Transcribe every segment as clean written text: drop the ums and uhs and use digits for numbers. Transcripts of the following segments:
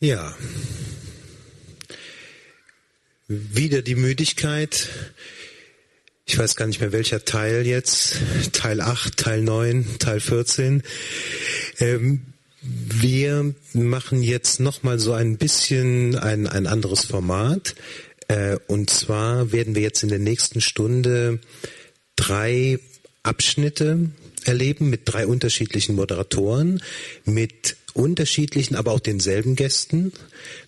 Ja, wieder die Müdigkeit. Ich weiß gar nicht mehr, welcher Teil jetzt. Teil 8, Teil 9, Teil 14. Wir machen jetzt nochmal so ein bisschen ein anderes Format. Und zwar werden wir jetzt in der nächsten Stunde 3 Abschnitte erleben mit 3 unterschiedlichen Moderatoren, mit unterschiedlichen, aber auch denselben Gästen.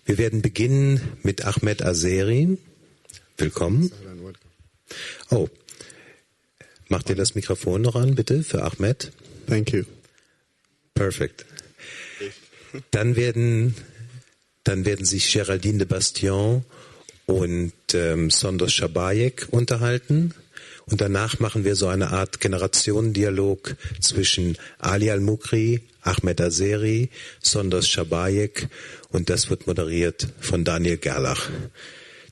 Wir werden beginnen mit Ahmed Asery. Willkommen. Oh, macht ihr das Mikrofon noch an, bitte, für Ahmed? Thank you. Perfect. Dann werden sich Geraldine de Bastion und Sondos Shabayek unterhalten. Und danach machen wir so eine Art Generationendialog zwischen Ali Al-Mukri, Ahmed Asery, Sondos Shabayek, und das wird moderiert von Daniel Gerlach,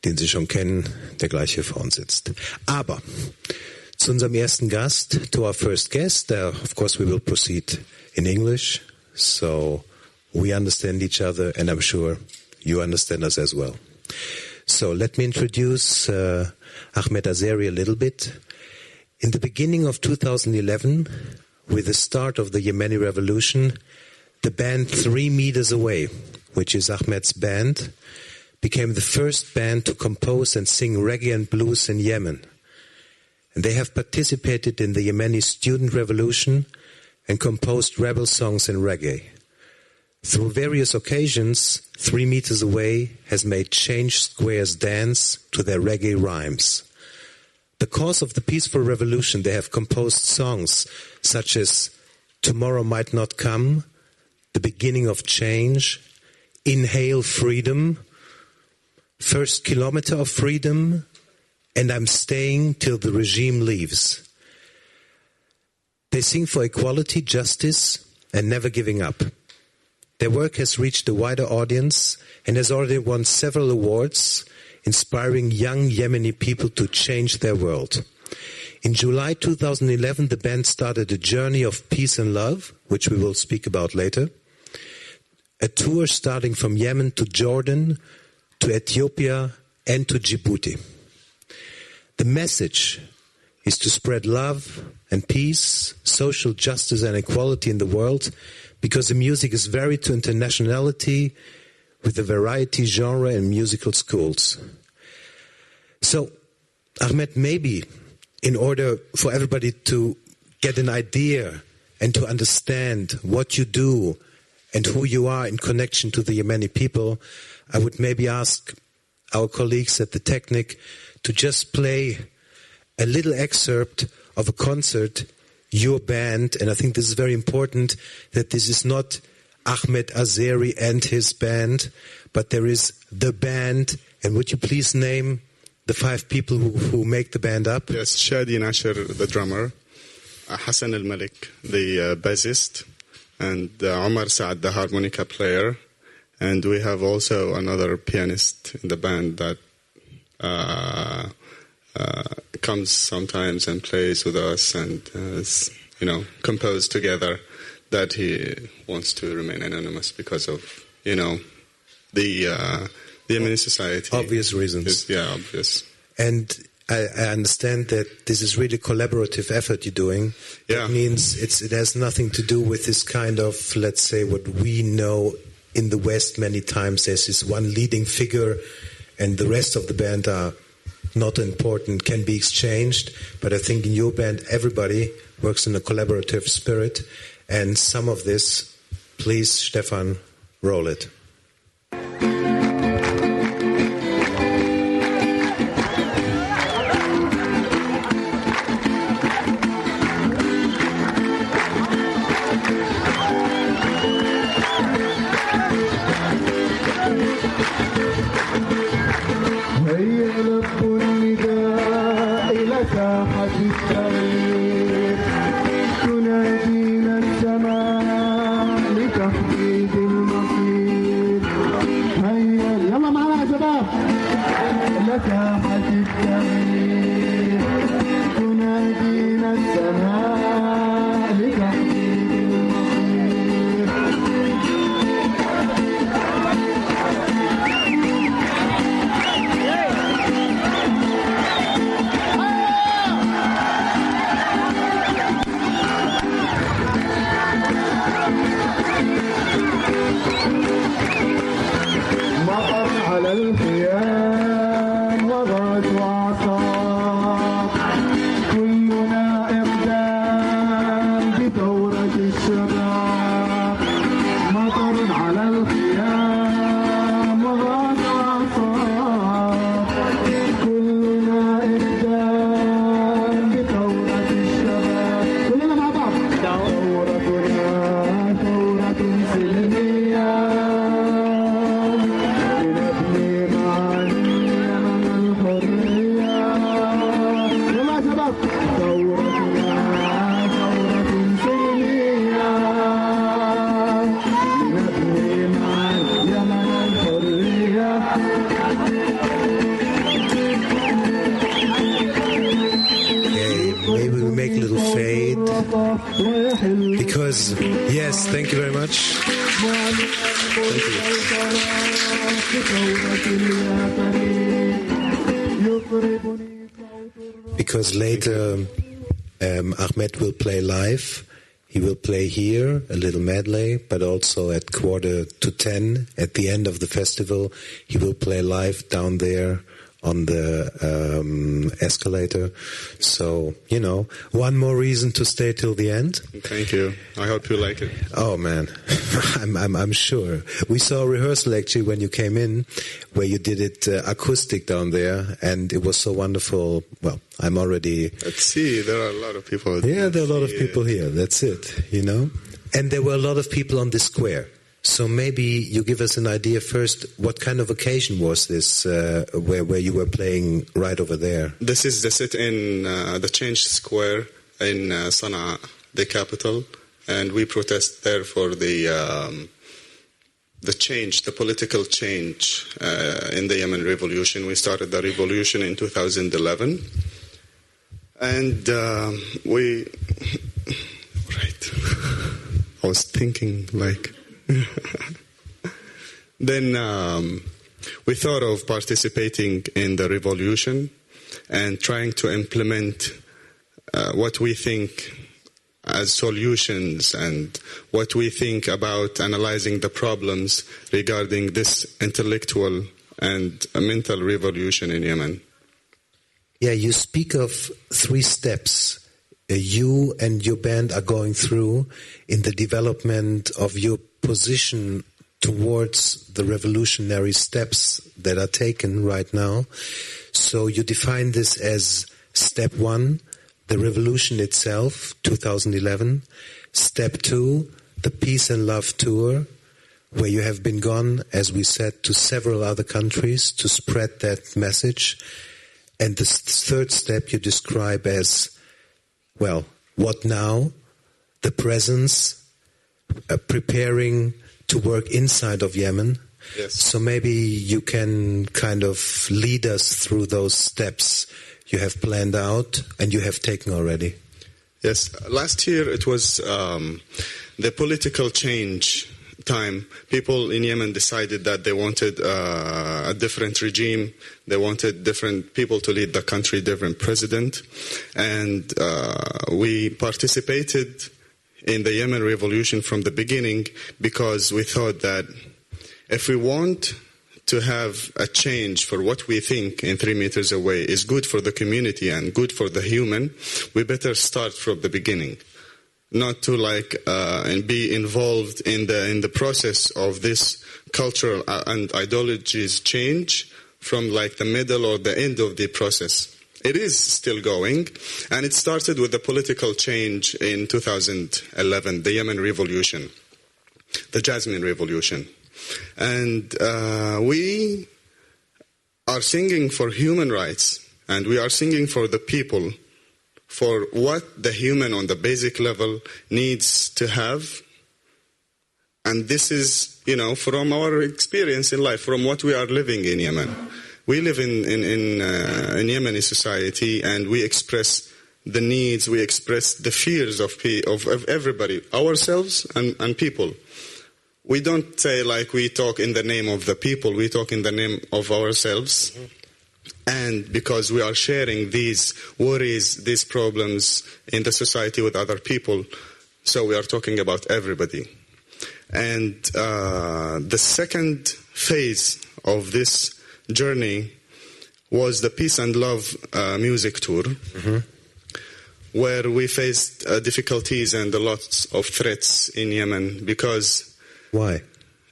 den Sie schon kennen, der gleich hier vor uns sitzt. Aber zu unserem ersten Gast, to our first guest, of course we will proceed in English, so we understand each other and I'm sure you understand us as well. So let me introduce Ahmed Asery a little bit. In the beginning of 2011, with the start of the Yemeni revolution, the band 3 Meters Away, which is Ahmed's band, became the first band to compose and sing reggae and blues in Yemen. And they have participated in the Yemeni student revolution and composed rebel songs in reggae. Through various occasions, 3 Meters Away has made Change Squares dance to their reggae rhymes. The cause of the peaceful revolution, they have composed songs such as Tomorrow Might Not Come, The Beginning of Change, Inhale Freedom, First Kilometer of Freedom, and I'm Staying Till the Regime Leaves. They sing for equality, justice, and never giving up. Their work has reached a wider audience and has already won several awards, inspiring young Yemeni people to change their world. In July 2011, the band started a journey of peace and love, which we will speak about later. A tour starting from Yemen to Jordan, to Ethiopia, and to Djibouti. The message is to spread love and peace, social justice and equality in the world, because the music is varied to internationality, with a variety genre and musical schools. So, Ahmed, maybe in order for everybody to get an idea and to understand what you do and who you are in connection to the Yemeni people, I would maybe ask our colleagues at the Technic to just play a little excerpt of a concert, your band, and I think this is very important, that this is not Ahmed Asery and his band, but there is the band. And would you please name the 5 people who make the band up? Yes, Shadi Nasher, the drummer, Hassan Al-Malik, the bassist, and Omar Saad, the harmonica player. And we have also another pianist in the band that comes sometimes and plays with us and compose together. That he wants to remain anonymous because of, the Yemeni society. Obvious reasons. Obvious. And I understand that this is really a collaborative effort you're doing. Yeah. That means it has nothing to do with this kind of, let's say, what we know in the West many times. There's this one leading figure and the rest of the band are not important, can be exchanged. But I think in your band, everybody works in a collaborative spirit. And some of this, please, Stefan, roll it. تنادينا السماء لتحديد المصير because yes, thank you very much. Because later Ahmed will play live. He will play here, a little medley, but also at 9:45 at the end of the festival, he will play live down there on the escalator. So, one more reason to stay till the end. Thank you. I hope you like it. Oh man, I'm sure. We saw a rehearsal actually when you came in, where you did it acoustic down there, and it was so wonderful. Well, I'm already. Let's see. There are a lot of people. Yeah, there are a lot of people here. That's it. And there were a lot of people on the square. So maybe you give us an idea first, what kind of occasion was this where you were playing right over there? This is the sit in the Change Square in Sana'a, the capital, and we protest there for the change, the political change in the Yemen revolution. We started the revolution in 2011, and right, I was thinking like... Then we thought of participating in the revolution and trying to implement what we think as solutions and what we think about analyzing the problems regarding this intellectual and mental revolution in Yemen. Yeah, you speak of 3 steps you and your band are going through in the development of your position towards the revolutionary steps that are taken right now. So you define this as step 1, the revolution itself, 2011. Step 2, the Peace and Love Tour, where you have been gone, as we said, to several other countries to spread that message. And the third step you describe as, well, what now? The presence, preparing to work inside of Yemen. Yes. So maybe you can kind of lead us through those steps you have planned out and you have taken already. Yes. Last year it was the political change time. People in Yemen decided that they wanted a different regime. They wanted different people to lead the country, different president. And we participated in the Yemen revolution from the beginning because we thought that if we want to have a change for what we think in 3 meters away is good for the community and good for the human, we better start from the beginning. Not to and be involved in the process of this cultural and ideologies change from the middle or the end of the process. It is still going, and it started with the political change in 2011, the Yemen Revolution, the Jasmine Revolution. And we are singing for human rights, and we are singing for the people, for what the human on the basic level needs to have. And this is, from our experience in life, from what we are living in Yemen. We live in Yemeni society, and we express the needs, we express the fears of everybody, ourselves and people. We don't say we talk in the name of the people, we talk in the name of ourselves. Mm-hmm. And because we are sharing these worries, these problems in the society with other people, so we are talking about everybody. And the second phase of this journey was the Peace and Love music tour, mm-hmm. where we faced difficulties and a lot of threats in Yemen because... Why?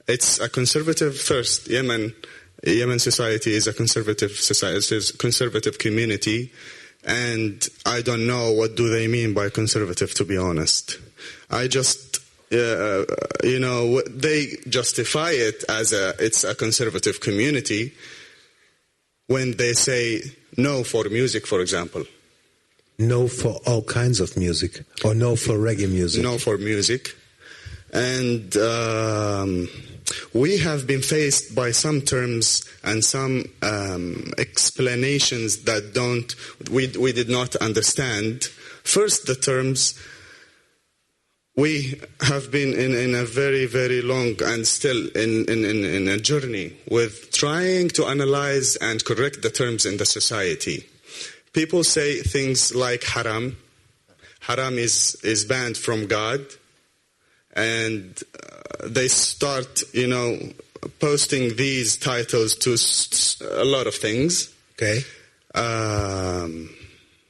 It's a conservative first. Yemen society is a conservative society. It's a conservative community, and I don't know what do they mean by conservative, to be honest. I just, they justify it as it's a conservative community when they say no for music, for example. No for all kinds of music, or no for reggae music? No for music. And we have been faced by some terms and some explanations that we did not understand. First, the terms we have been in a very, very long and still in a journey with trying to analyze and correct the terms in the society. People say things like haram. Haram is banned from God. And they start, posting these titles to a lot of things. Okay.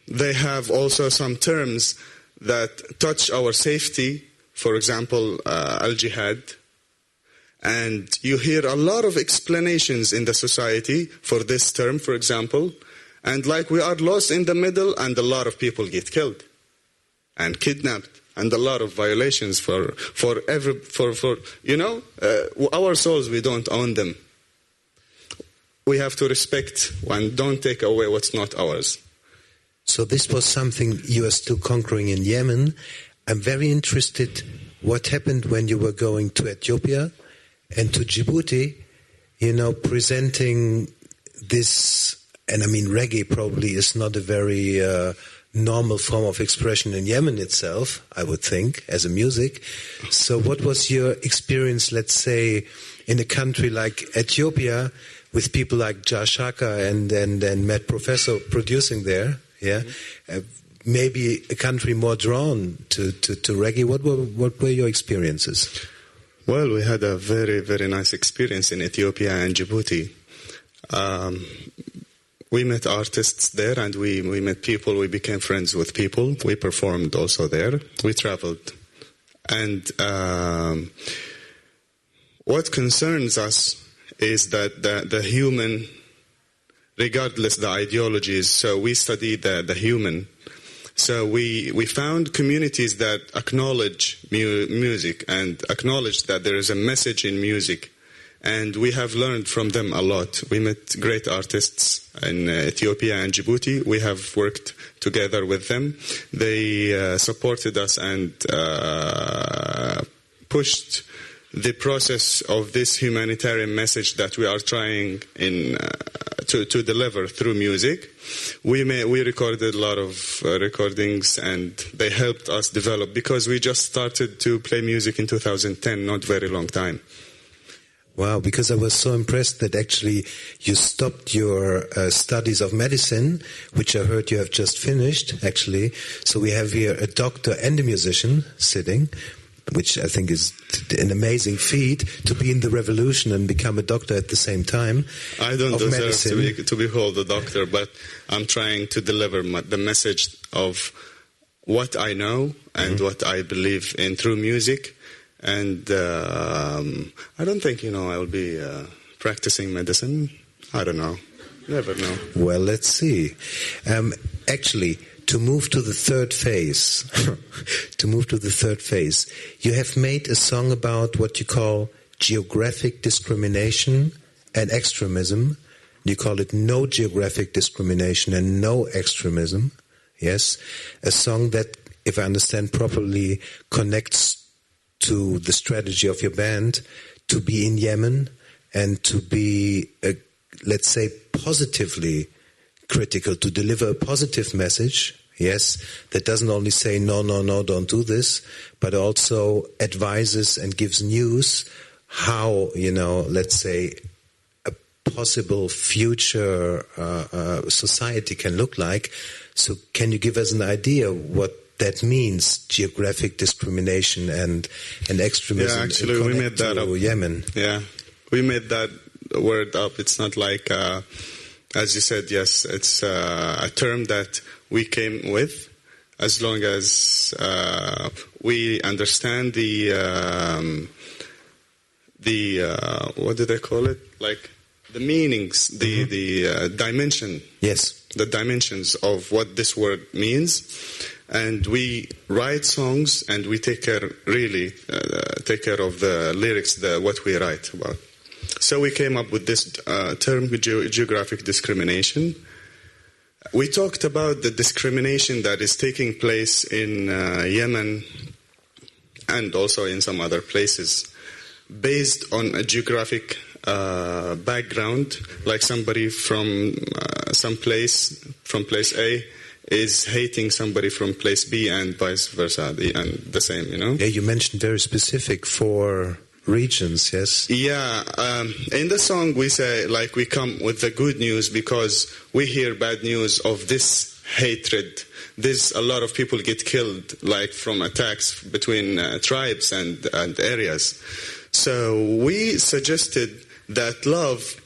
They have also some terms that touch our safety, for example, al-jihad. And you hear a lot of explanations in the society for this term, for example. And like we are lost in the middle, and a lot of people get killed and kidnapped. And a lot of violations for our souls, we don't own them. We have to respect and don't take away what's not ours. So this was something you are still conquering in Yemen. I'm very interested what happened when you were going to Ethiopia and to Djibouti, presenting this, and I mean reggae probably is not a very normal form of expression in Yemen itself, I would think, as a music. So what was your experience, let's say, in a country like Ethiopia with people like Jashaka and Matt Professor producing there? Yeah, maybe a country more drawn to reggae. What were your experiences? Well, we had a very, very nice experience in Ethiopia and Djibouti. We met artists there, and we met people. We became friends with people. We performed also there. We traveled. And what concerns us is that the human, regardless the ideologies, so we study the human. So we found communities that acknowledge music and acknowledge that there is a message in music. And we have learned from them a lot. We met great artists in Ethiopia and Djibouti. We have worked together with them. They supported us and pushed the process of this humanitarian message that we are trying to deliver through music. We recorded a lot of recordings, and they helped us develop, because we just started to play music in 2010, not very long time. Wow, because I was so impressed that actually you stopped your studies of medicine, which I heard you have just finished, actually. So we have here a doctor and a musician sitting, which I think is an amazing feat, to be in the revolution and become a doctor at the same time. I don't deserve to be called a doctor, but I'm trying to deliver the message of what I know and what I believe in through music. And I don't think, I'll be practicing medicine. I don't know. Never know. Well, let's see. Actually, to move to the third phase, you have made a song about what you call geographic discrimination and extremism. You call it No Geographic Discrimination and No Extremism. Yes, a song that, if I understand properly, connects to the strategy of your band to be in Yemen and to be, let's say, positively critical, to deliver a positive message, yes, that doesn't only say, no, don't do this, but also advises and gives news how, let's say, a possible future society can look like. So can you give us an idea what that means, geographic discrimination and extremism? Yeah, actually, we made that up. Yemen. Yeah, we made that word up. It's not like, as you said, yes, it's a term that we came with, as long as we understand the what do they call it? Like the meanings, the dimension. Yes. The dimensions of what this word means. And we write songs, and we take care of the lyrics, what we write about. So we came up with this term, geographic discrimination. We talked about the discrimination that is taking place in Yemen and also in some other places, based on a geographic background, like somebody from place A is hating somebody from place B and vice versa, and the same, you know? Yeah, you mentioned very specific 4 regions, yes? Yeah, in the song we say, like, we come with the good news because we hear bad news of this hatred. There's a lot of people get killed, like from attacks between tribes and areas. So we suggested that love,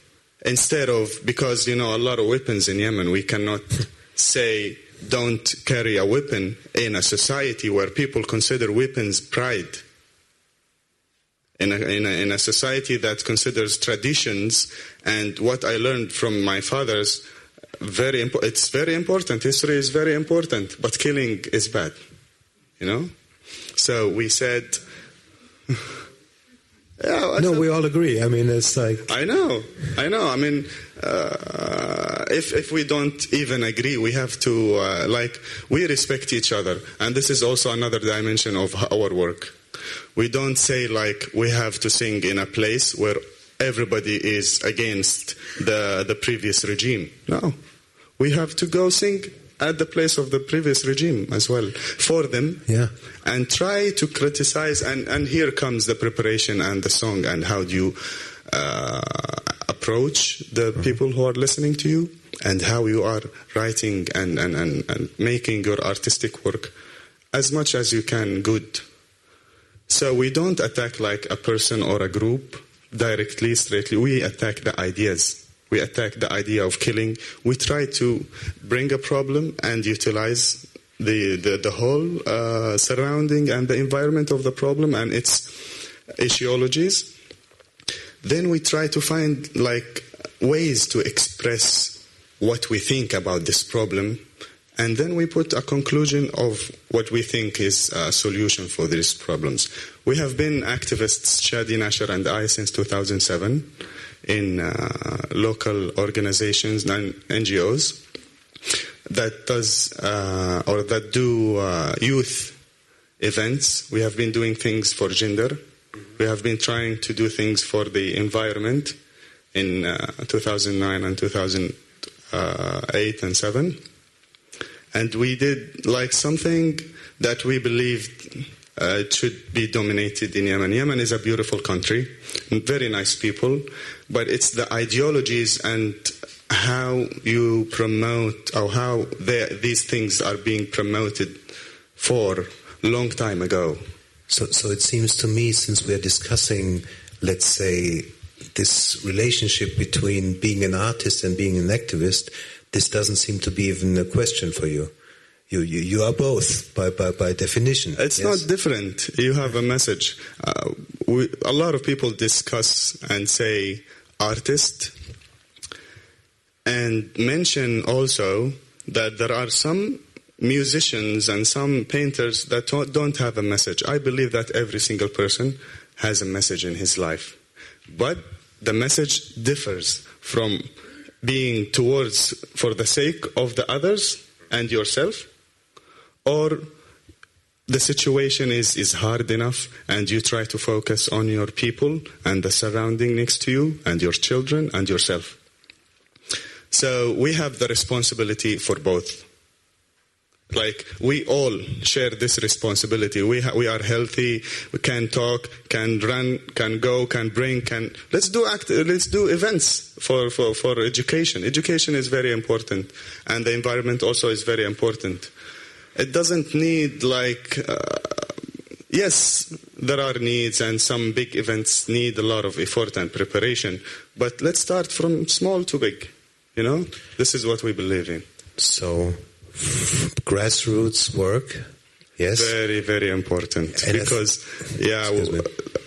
instead of, because, you know, a lot of weapons in Yemen, we cannot say don't carry a weapon in a society where people consider weapons pride. In a society that considers traditions, and what I learned from my fathers, it's very important. History is very important, but killing is bad, you know? So we said... Yeah, no, we all agree. I mean, it's like... I know. I mean, if we don't even agree, we have to, we respect each other. And this is also another dimension of our work. We don't say, like, we have to sing in a place where everybody is against the previous regime. No. We have to go sing at the place of the previous regime as well for them, and try to criticize. And here comes the preparation and the song, and how do you approach the people who are listening to you, and how you are writing and making your artistic work as much as you can good. So we don't attack like a person or a group directly, straightly. We attack the ideas. We attack the idea of killing. We try to bring a problem and utilize the whole surrounding and the environment of the problem and its etiologies. Then we try to find like ways to express what we think about this problem, and then we put a conclusion of what we think is a solution for these problems. We have been activists, Shadi, Nasher and I, since 2007 in local organizations and NGOs that do youth events. We have been doing things for gender. We have been trying to do things for the environment in 2009 and 2008 and 7. And we did like something that we believed should be dominated in Yemen. Yemen is a beautiful country, very nice people, but it's the ideologies and how you promote, or how these things are being promoted for a long time ago. So it seems to me, since we're discussing, let's say, this relationship between being an artist and being an activist, this doesn't seem to be even a question for you. You are both by definition. It's not different. You have a message. A lot of people discuss and say artist, and mention also that there are some musicians and some painters that don't have a message. I believe that every single person has a message in his life, but the message differs from being towards for the sake of the others and yourself, or the situation is hard enough and you try to focus on your people and the surrounding next to you and your children and yourself. So we have the responsibility for both. Like, we all share this responsibility. We are healthy, we can talk, can run, can go, can bring, let's do events for education. Education is very important, and the environment also is very important. It doesn't need yes, there are needs, and some big events need a lot of effort and preparation, but let's start from small to big, you know? This is what we believe in. So, grassroots work, yes? Very, very important. And because,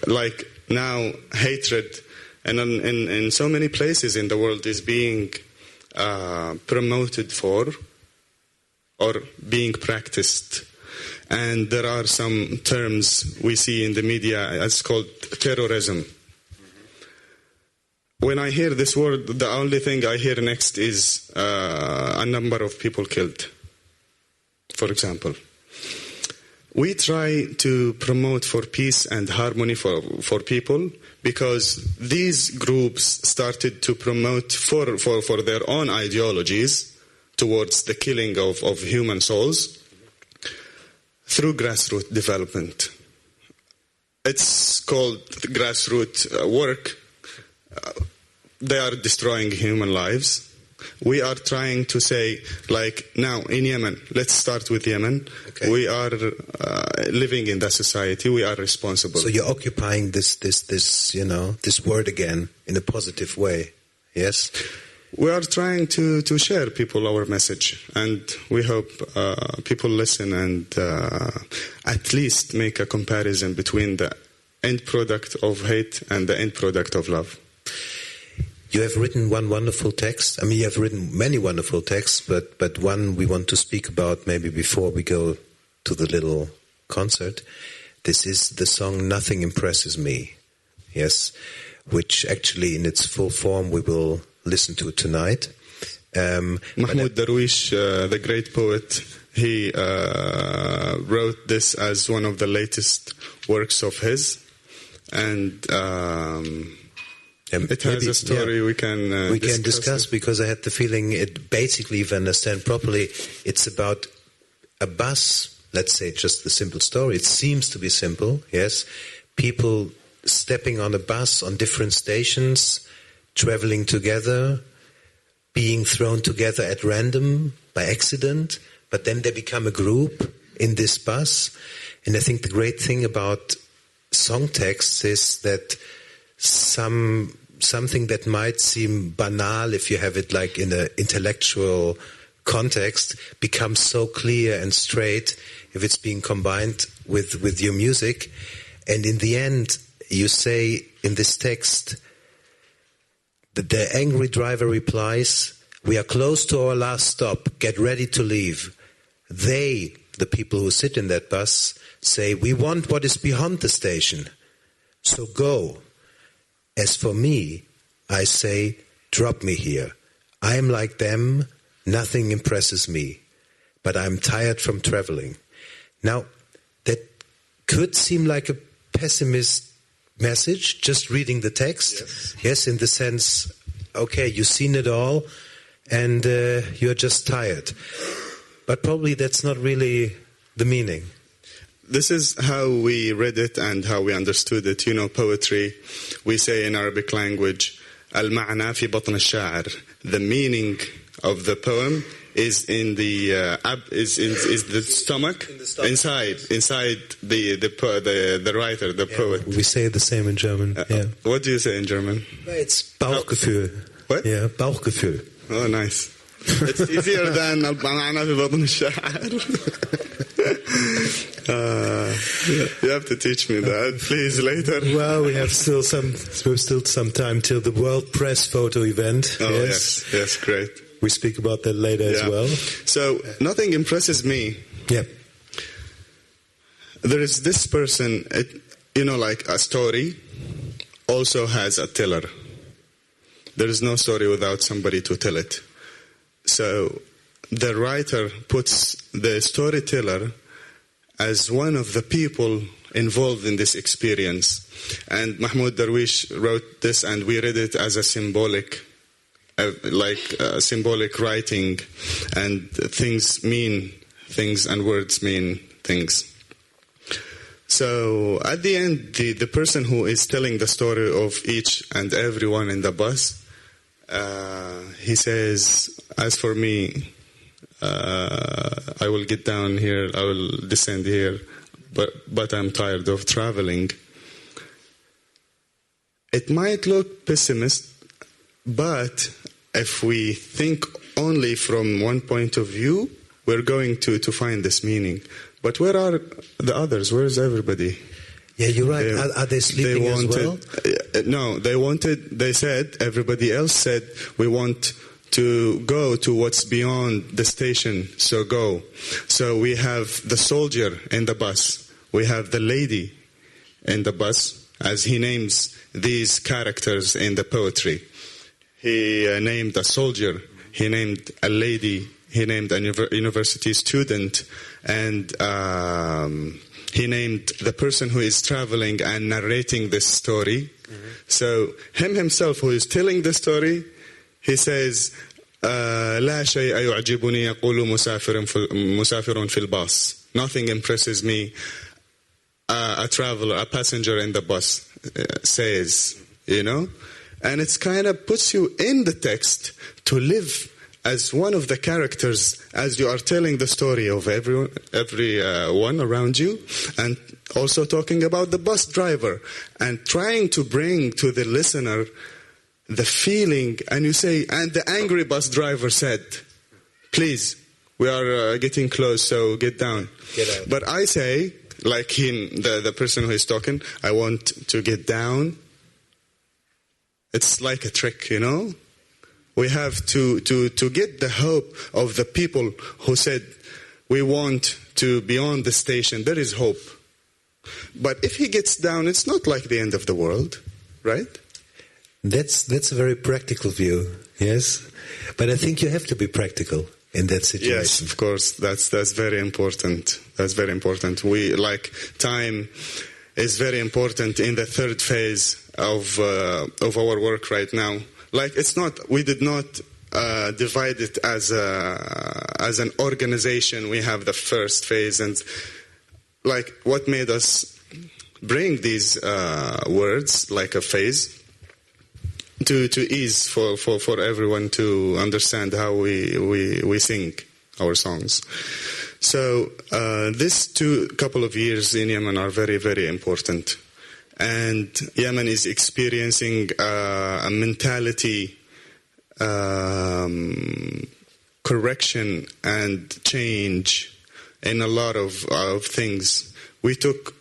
like now, hatred, and in so many places in the world is being promoted for, or being practiced. And there are some terms we see in the media, it's called terrorism. When I hear this word, the only thing I hear next is a number of people killed, for example. We try to promote for peace and harmony for people, because these groups started to promote for their own ideologies towards the killing of human souls through grassroots development. It's called grassroots work. They are destroying human lives. We are trying to say, like, now in Yemen, let's start with Yemen. Okay. We are living in that society. We are responsible. So you're occupying this word again in a positive way, yes? We are trying to share people our message, and we hope people listen and at least make a comparison between the end product of hate and the end product of love. You have written one wonderful text. I mean, you have written many wonderful texts, but one we want to speak about maybe before we go to the little concert. This is the song "Nothing Impresses Me," yes, which actually in its full form we will listen to tonight. Mahmoud Darwish, the great poet, he wrote this as one of the latest works of his, and it has a story we can discuss because I had the feeling it basically, if I understand properly, it's about a bus. Let's say just the simple story. It seems to be simple, yes. People stepping on a bus on different stations, traveling together, being thrown together at random by accident, but then they become a group in this bus. And I think the great thing about song texts is that something that might seem banal if you have it like in an intellectual context becomes so clear and straight if it's being combined with your music. And in the end, you say in this text that the angry driver replies, "We are close to our last stop, get ready to leave." They, the people who sit in that bus, say, "We want what is beyond the station, so go." As for me, I say, "Drop me here. I am like them, nothing impresses me, but I am tired from traveling." Now, that could seem like a pessimist message, just reading the text. Yes, in the sense, okay, you've seen it all, and you're just tired. But probably that's not really the meaning. This is how we read it and how we understood it. You know, poetry, we say in Arabic language, al-ma'na fi batn al-sha'ir. The meaning of the poem is in the is the stomach, inside the writer, the poet. We say the same in German. What do you say in German? It's Bauchgefühl. What? Yeah, Bauchgefühl. Oh, nice. It's easier than al-ma'na fi batn al-sha'ir. You have to teach me that, please, later. Well, we have still some time till the World Press Photo event. Oh, yes, great. We speak about that later as well. So, nothing impresses me. Yeah. There is this person, like a story also has a teller. There is no story without somebody to tell it. So, the writer puts the storyteller as one of the people involved in this experience. And Mahmoud Darwish wrote this, and we read it as a symbolic writing, and things mean things and words mean things. So at the end, the person who is telling the story of each and everyone in the bus, he says, "As for me, I will get down here, I will descend here, but I'm tired of traveling." It might look pessimist, but if we think only from one point of view, we're going to find this meaning. But where are the others? Where is everybody? Yeah, you're right. Are they sleeping as well? No, they said, everybody else said, "We want to go to what's beyond the station, so go." So we have the soldier in the bus. We have the lady in the bus, as he names these characters in the poetry. He named a soldier, he named a lady, he named a university student, and he named the person who is traveling and narrating this story. Mm-hmm. So him himself, who is telling the story, he says, لا شيء يعجبني يقول مسافر في الباص. Nothing impresses me. A traveler, a passenger in the bus says, you know, and it's kind of puts you in the text to live as one of the characters as you are telling the story of everyone around you, and also talking about the bus driver and trying to bring to the listener the feeling. And you say, and the angry bus driver said, please, we are getting close, so get down. Get out. But I say, like him, the person who is talking, I want to get down. It's like a trick, you know? We have to get the hope of the people who said, we want to be on the station. There is hope. But if he gets down, it's not like the end of the world, right? That's a very practical view, yes? But I think you have to be practical in that situation. Yes, of course. That's very important. That's very important. We like time is very important in the third phase of our work right now. Like it's not. We did not divide it as an organization. We have the first phase, and like what made us bring these words like a phase to ease for everyone to understand how we sing our songs. So these couple of years in Yemen are very, very important. And Yemen is experiencing a mentality correction and change in a lot of things. We took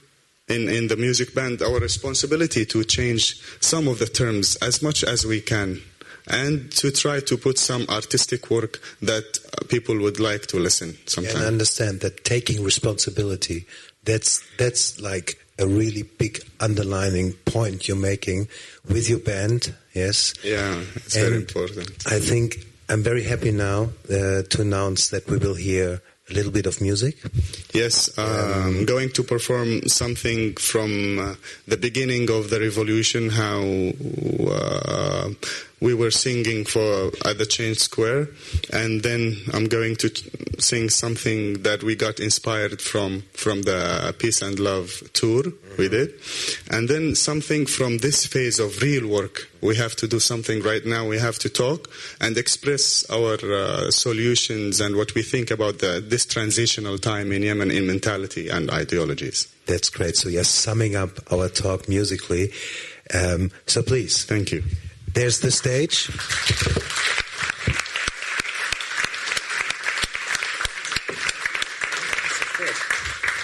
in the music band our responsibility to change some of the terms as much as we can, and to try to put some artistic work that people would like to listen sometimes. And understand that taking responsibility, that's like a really big underlining point you're making with your band, yes? Yeah, it's very important. I think I'm very happy now to announce that we will hear a little bit of music. Yes, I'm going to perform something from the beginning of the revolution, how we were singing at the Change Square, and then I'm going to sing something that we got inspired from the Peace and Love tour we did, and then something from this phase of real work. We have to do something right now. We have to talk and express our solutions and what we think about this transitional time in Yemen in mentality and ideologies. That's great. So you're summing up our talk musically. So please. Thank you. There's the stage.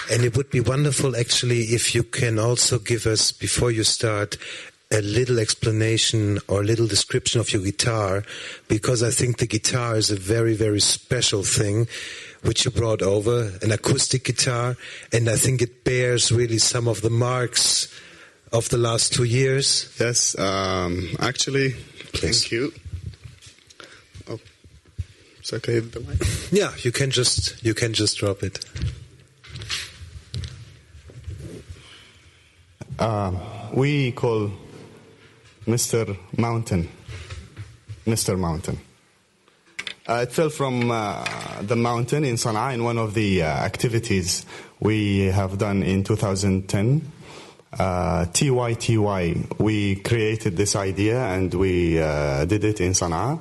And it would be wonderful, actually, if you can also give us, before you start, a little explanation or a little description of your guitar, because I think the guitar is a very, very special thing which you brought over, an acoustic guitar, and I think it bears really some of the marks of the last 2 years. Yes, actually, please. Thank you. Oh, it's okay with the mic? Yeah, you can just drop it. We call Mr. Mountain. It fell from the mountain in Sana'a in one of the activities we have done in 2010. TYTY, we created this idea and we did it in Sana'a.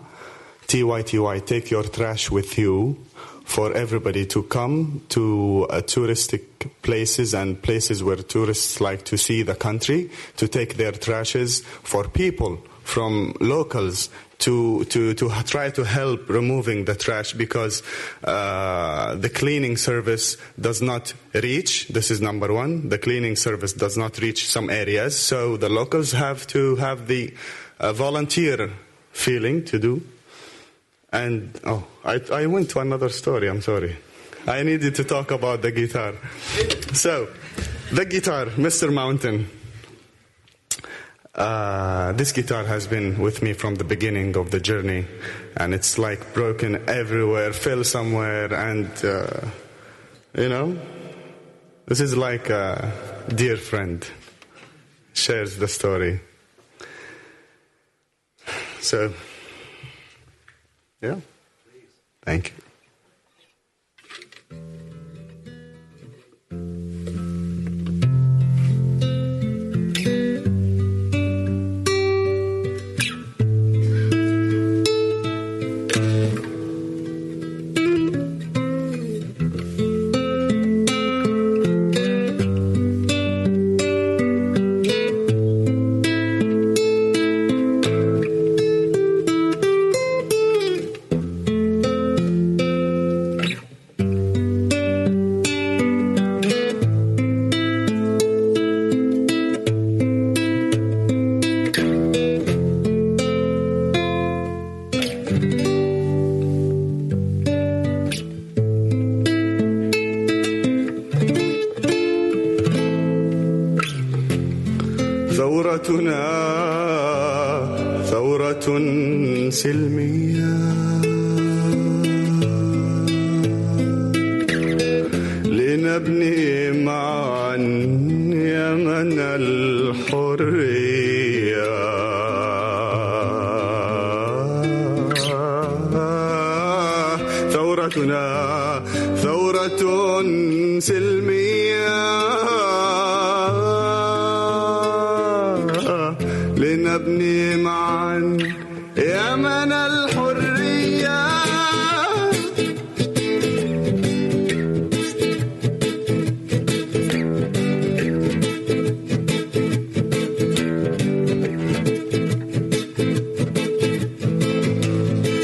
TYTY, take your trash with you, for everybody to come to touristic places and places where tourists like to see the country, to take their trashes, for people from locals to try to help removing the trash, because the cleaning service does not reach. This is number one. The cleaning service does not reach some areas, so the locals have to have the volunteer feeling to do. And, I went to another story, I'm sorry. I needed to talk about the guitar. So, the guitar, Mr. Mountain. This guitar has been with me from the beginning of the journey, and it's like broken everywhere, fell somewhere, and, this is like a dear friend. Shares the story. So, Yeah. Thank you. ثورة سلمية لنبني معا يمن الحرية ثورتنا ثورة سلمية لنبني معا يمن الحرية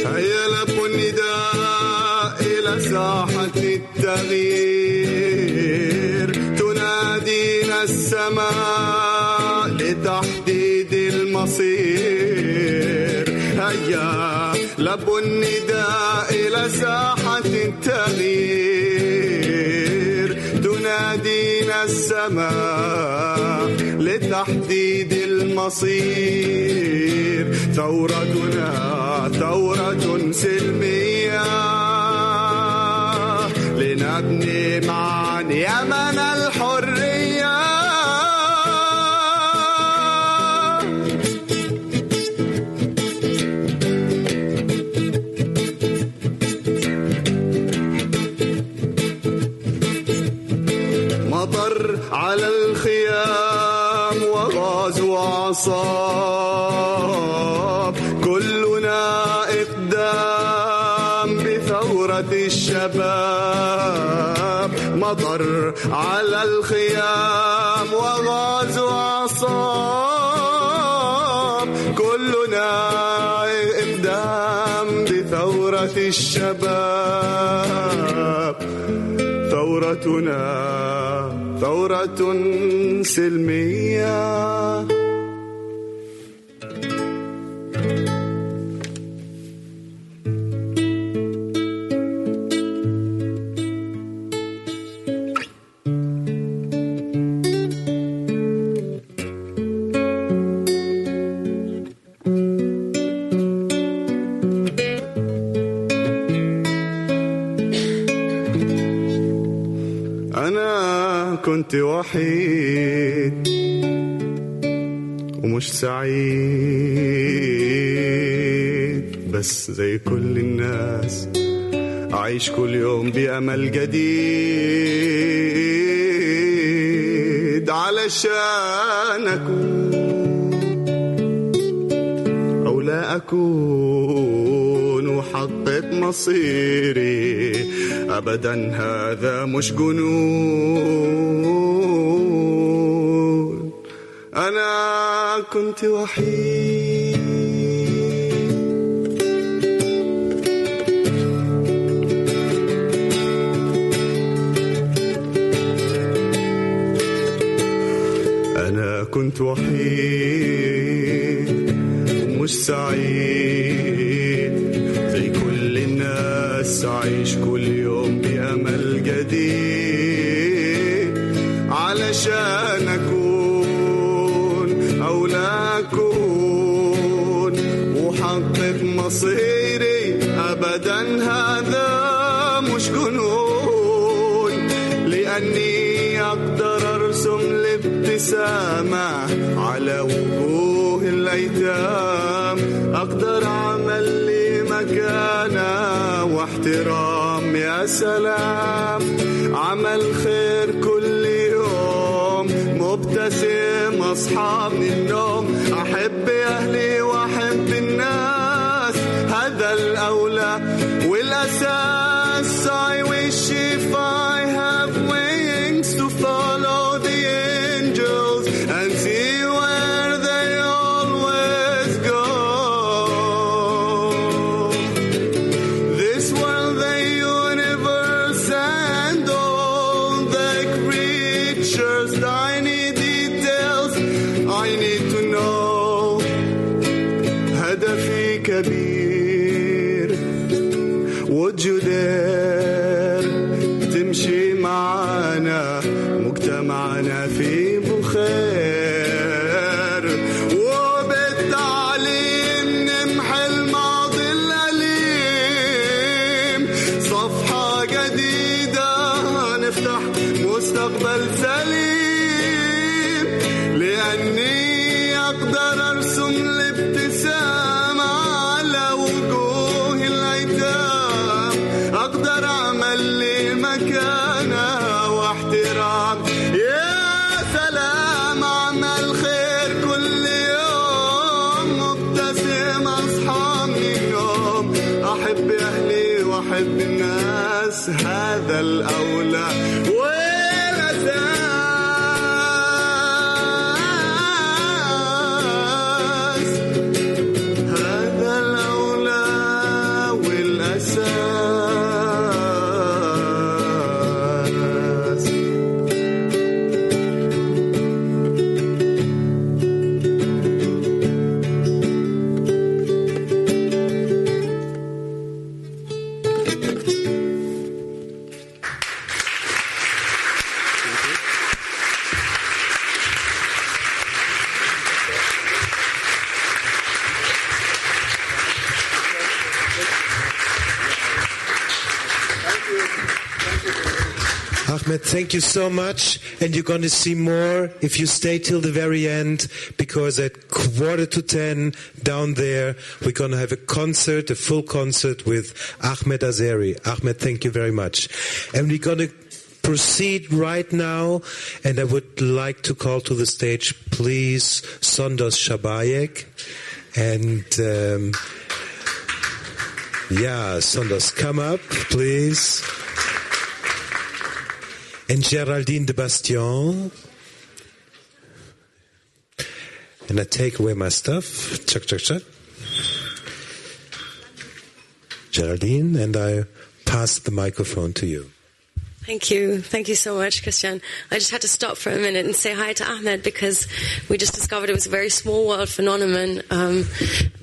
هيا لب النداء إلى ساحة التغيير تنادينا السماء لتحديد المصير هيا لب النداء إلى ساحة التغيير تنادينا السماء لتحديد المصير ثورتنا ثورة سلمية لنبني معا يمن الحرية مطر على الخيام وغاز وعصاب كلنا إقدام بثورة الشباب مطر على الخيام وغاز وعصاب كلنا إقدام بثورة الشباب ثورتنا ثورة سلمية كنت وحيد ومش سعيد بس زي كل الناس أعيش كل يوم بأمل جديد علشان أكون أو لا أكون وحقق مصيري أبدا هذا مش جنون أنا كنت وحيد أنا كنت وحيد ومش سعيد زي كل الناس أعيش كل يوم بأمل جديد علشان أكون أو لا أكون وحقق مصيري أبدا هذا مش جنون لأني أقدر أرسم الابتسامة على وجوه الأيتام أقدر أعمل لي مكانة واحترام يا سلام عمل خير كل يوم مبتسم أصحى من النوم أحب أهلي وأحب الناس هذا الأولى والأساس I wish if I have wings to follow the angels and see where they always go. This world, the universe and all the creatures, tiny details I need to know. هدفي كبير would you dare تمشي معنا مجتمعنا في بخير وبالتعليم نمحي الماضي الأليم صفحة جديدة نفتح مستقبل سليم لأني أقدر أرسم الابتسامة على وجوه الأيتام أقدر أعمل لي مكانة واحترام يا سلام أعمل خير كل يوم مبتسم أصحى من النوم أحب أهلي وأحب الناس هذا الأولى Ahmed, thank you so much, and you're going to see more if you stay till the very end, because at 9:45 down there we're going to have a concert, a full concert with Ahmed Asery. Ahmed, thank you very much. And we're going to proceed right now, and I would like to call to the stage, please, Sondos Shabayek. And Sondos, come up, please. And Geraldine de Bastion. And I take away my stuff. Chuck, chuck, chuck. Geraldine, and I pass the microphone to you. Thank you. Thank you so much, Christian. I just had to stop for a minute and say hi to Ahmed because we just discovered it was a very small world phenomenon.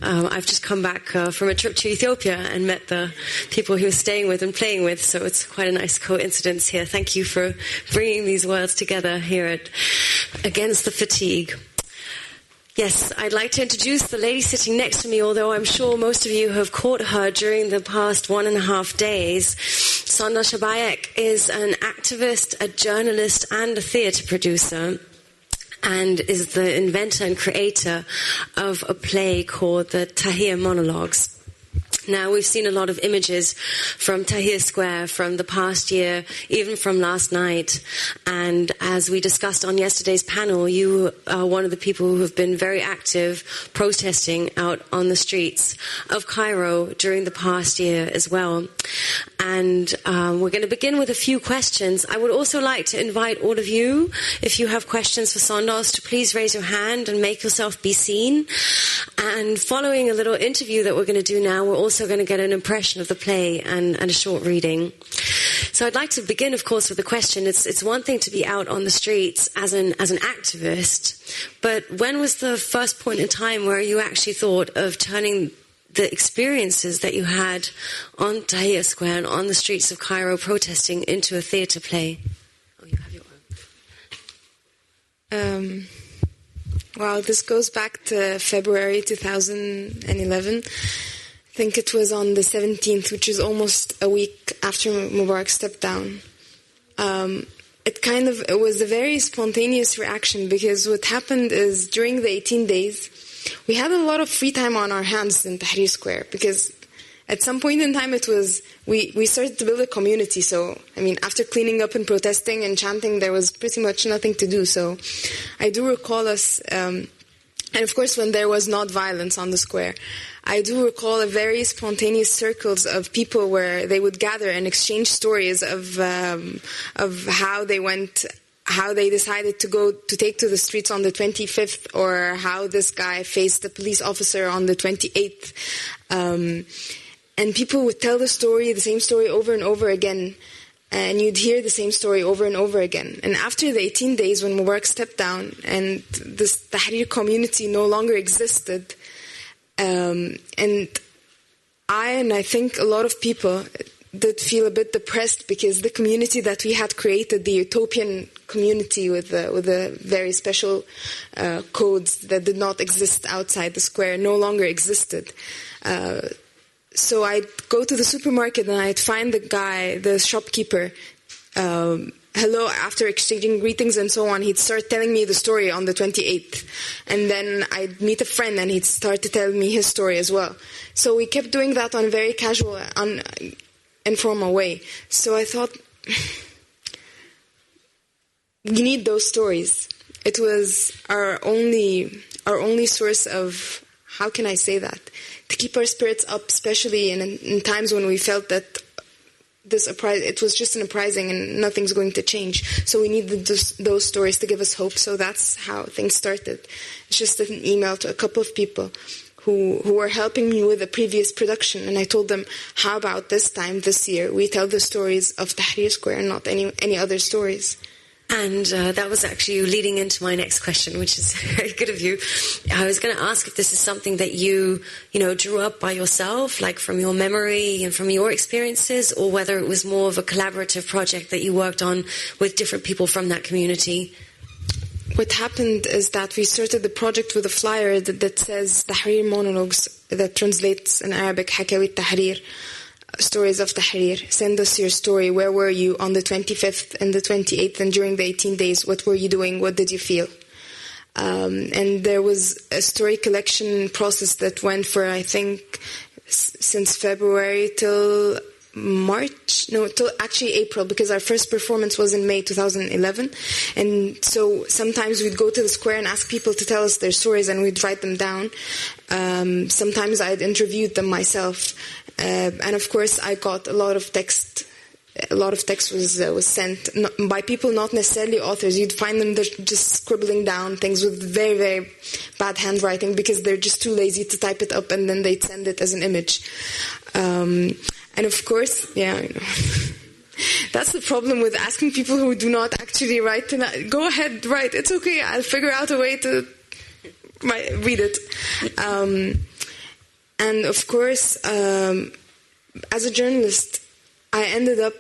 I've just come back from a trip to Ethiopia and met the people he was staying with and playing with, so it's quite a nice coincidence here. Thank you for bringing these worlds together here at Against the Fatigue. Yes, I'd like to introduce the lady sitting next to me, although I'm sure most of you have caught her during the past 1.5 days. Sondos Shabayek is an activist, a journalist, and a theatre producer, and is the inventor and creator of a play called the Tahrir Monologues. Now, we've seen a lot of images from Tahrir Square from the past year, even from last night. And as we discussed on yesterday's panel, you are one of the people who have been very active protesting out on the streets of Cairo during the past year as well. And we're going to begin with a few questions. I would also like to invite all of you, if you have questions for Sondos, to please raise your hand and make yourself be seen. And following a little interview that we're going to do now, we're also going to get an impression of the play and a short reading. So I'd like to begin, of course, with a question. It's one thing to be out on the streets as an activist, but when was the first point in time where you actually thought of turning the experiences that you had on Tahrir Square and on the streets of Cairo protesting into a theatre play? Oh, you have your own. Well, this goes back to February 2011. I think it was on the 17th, which is almost a week after Mubarak stepped down. It was a very spontaneous reaction, because what happened is during the 18 days, we had a lot of free time on our hands in Tahrir Square, because at some point in time, we started to build a community. So, I mean, after cleaning up and protesting and chanting, there was pretty much nothing to do. So I do recall us, and of course, when there was not violence on the square, I do recall a very spontaneous circles of people where they would gather and exchange stories of how they decided to take to the streets on the 25th, or how this guy faced a police officer on the 28th. And people would tell the same story over and over again, and you'd hear the same story over and over again. And after the 18 days when Mubarak stepped down and this Tahrir community no longer existed, and I think a lot of people did feel a bit depressed, because the community that we had created, the utopian community with the very special codes that did not exist outside the square, no longer existed. So I'd go to the supermarket and I'd find the shopkeeper, hello, after exchanging greetings and so on, he'd start telling me the story on the 28th. And then I'd meet a friend and he'd start to tell me his story as well. So we kept doing that on a very casual, informal way. So I thought, we need those stories. It was our only source of, how can I say that, to keep our spirits up, especially in times when we felt that it was just an uprising and nothing's going to change. So we needed those stories to give us hope. So that's how things started. It's just an email to a couple of people who were helping me with the previous production, and I told them, how about this year, we tell the stories of Tahrir Square and not any other stories. And that was actually leading into my next question, which is very good of you. I was going to ask if this is something that you drew up by yourself, like from your memory and from your experiences, or whether it was more of a collaborative project that you worked on with different people from that community. What happened is that we started the project with a flyer that says Tahrir Monologues, that translates in Arabic, Hakawit Tahrir, stories of Tahrir. Send us your story. Where were you on the 25th and the 28th and during the 18 days? What were you doing? What did you feel? And there was a story collection process that went for, I think, since February till actually April, because our first performance was in May 2011. And so sometimes we'd go to the square and ask people to tell us their stories, and we'd write them down. Sometimes I'd interviewed them myself. And of course, I got a lot of text. A lot of text was sent by people, not necessarily authors. You'd find them just scribbling down things with very, very bad handwriting, because they're just too lazy to type it up, and then they'd send it as an image. And of course, that's the problem with asking people who do not actually write. Go ahead, write. It's okay. I'll figure out a way to read it. And of course, as a journalist, I ended up,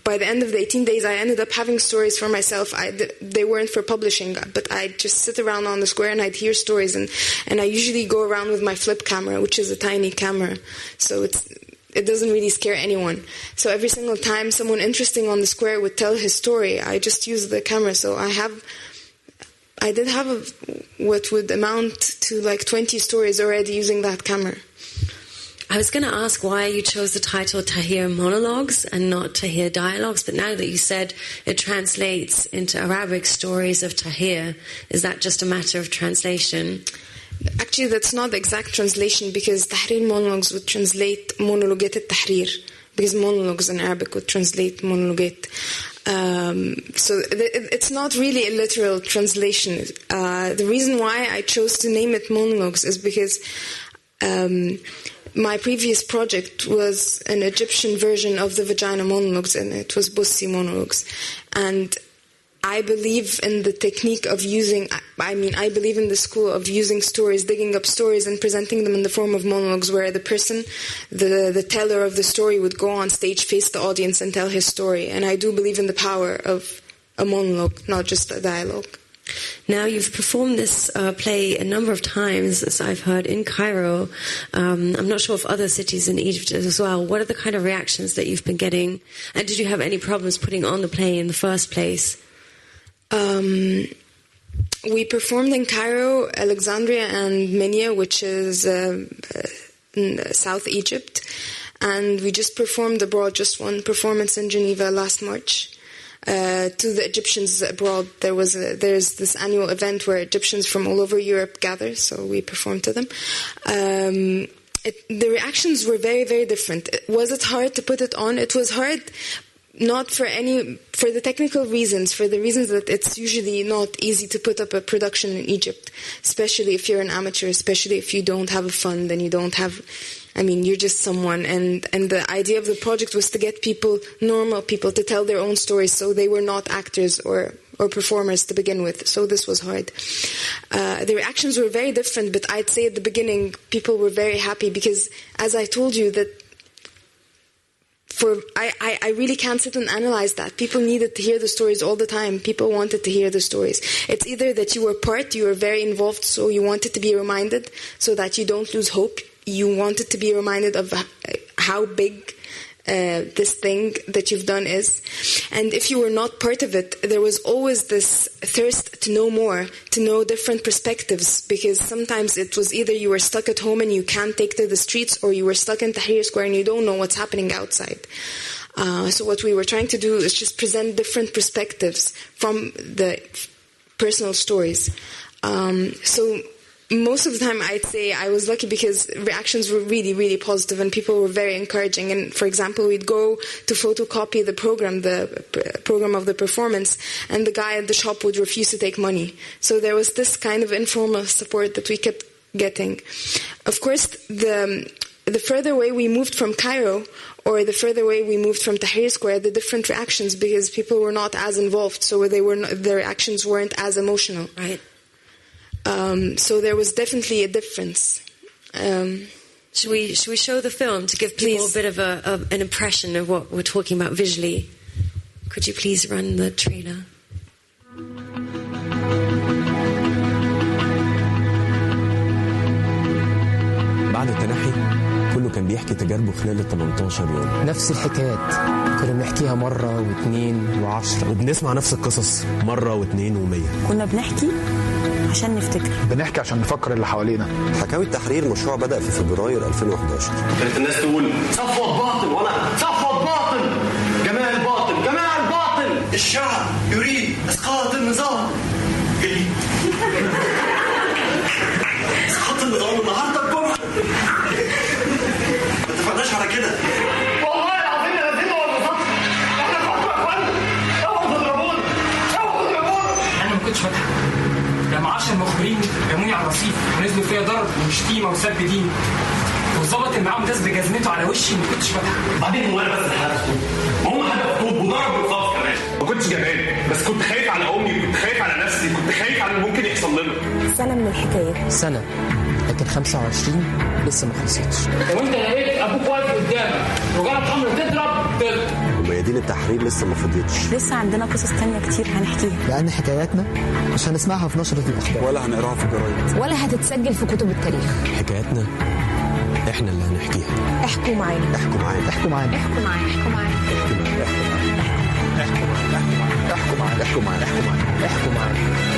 by the end of the 18 days, I ended up having stories for myself. They weren't for publishing, but I'd just sit around on the square and I'd hear stories. And I usually go around with my flip camera, which is a tiny camera. So it doesn't really scare anyone. So every single time someone interesting on the square would tell his story, I just use the camera. So I did have what would amount to like 20 stories already using that camera. I was going to ask why you chose the title Tahrir Monologues and not Tahrir Dialogues, but now that you said it translates into Arabic stories of Tahrir, is that just a matter of translation? Actually, that's not the exact translation, because Tahrir Monologues would translate Monologuet al-Tahrir, because monologues in Arabic would translate Monologuet. So it's not really a literal translation. The reason why I chose to name it Monologues is because my previous project was an Egyptian version of the Vagina Monologues, and it was Bussi Monologues. And I believe in the technique of I believe in the school of using stories, digging up stories and presenting them in the form of monologues, where the person, the teller of the story, would go on stage, face the audience and tell his story. And I do believe in the power of a monologue, not just a dialogue. Now, you've performed this play a number of times, as I've heard, in Cairo. I'm not sure if other cities in Egypt as well. What are the kind of reactions that you've been getting? And did you have any problems putting on the play in the first place? We performed in Cairo, Alexandria, and Minya, which is South Egypt. And we just performed abroad, just one performance in Geneva last March. To the Egyptians abroad, there's this annual event where Egyptians from all over Europe gather, so we performed to them. The reactions were very, very different. Was it hard to put it on? It was hard, not for the technical reasons, for the reasons that it's usually not easy to put up a production in Egypt, especially if you're an amateur, especially if you don't have a fund and you don't have... you're just someone, and the idea of the project was to get people, normal people, to tell their own stories, so they were not actors or performers to begin with. So this was hard. The reactions were very different, but I'd say at the beginning people were very happy because, as I told you, that I really can't sit and analyze that. People needed to hear the stories all the time. People wanted to hear the stories. It's either that you were very involved, so you wanted to be reminded so that you don't lose hope. You wanted to be reminded of how big this thing that you've done is. And if you were not part of it, there was always this thirst to know more, to know different perspectives, because sometimes it was either you were stuck at home and you can't take to the streets, or you were stuck in Tahrir Square and you don't know what's happening outside. So what we were trying to do is just present different perspectives from the personal stories. So most of the time, I'd say I was lucky because reactions were really, really positive and people were very encouraging. And for example, we'd go to photocopy the program of the performance, and the guy at the shop would refuse to take money. So there was this kind of informal support that we kept getting. Of course, the further away we moved from Cairo, or the further away we moved from Tahrir Square, the different reactions, because people were not as involved, so their reactions weren't as emotional. Right. So there was definitely a difference. Should we show the film to give people a bit of an impression of what we're talking about visually? Could you please run the trailer? بعد التنحي كله كان بيحكي تجاربه خلال ال 18 يوم. نفس الحكايات كنا بنحكيها مرة واثنين و10 وبنسمع نفس القصص مرة واثنين و100. كنا بنحكي عشان نفتكر، بنحكي عشان نفكر اللي حوالينا. حكاوي التحرير مشروع بدأ في فبراير 2011. كانت الناس تقول صفوة باطل، ولا صفوة باطل، جمال باطل، جمال باطل. الشعب يريد إسقاط النظام. إسقاط النظام النهارده الجمعة. ما اتفقناش على كده. والله العظيم يا لازم هو النظام. احنا كنا اخوان. اوعوا تضربونا. اوعوا تضربونا. أنا ما كنتش بضحك. لما 10 مخبرين رموني على الرصيف ونزلوا فيا ضرب وشتيمه وسب دين، والظابط اللي معاهم داس بجزمته على وشي، ما كنتش بضحك. بعدين هو انا بس اللي حرقته، ما هم حرقوا خطوط وضربوا الرصاص كمان. ما كنتش جبان، بس كنت خايف على امي، كنت خايف على نفسي، كنت خايف على اللي ممكن يحصل لنا. سنة من الحكاية، سنة، لكن 25 لسه ما خلصتش. لو انت لقيت ابوك واقف قدامك وجرت حمر تضرب وميادين التحرير لسه ما فضيتش. لسه عندنا قصص تانية كتير هنحكيها، لأن حكاياتنا مش هنسمعها في نشرة الأخبار ولا هنقراها في الجرايد ولا هتتسجل في كتب التاريخ. حكاياتنا احنا اللي هنحكيها. احكوا معانا، احكوا معانا، احكوا معانا، احكوا معانا، احكوا معانا، احكوا معانا، احكوا معانا، احكوا معانا، احكوا معانا، احكوا معانا.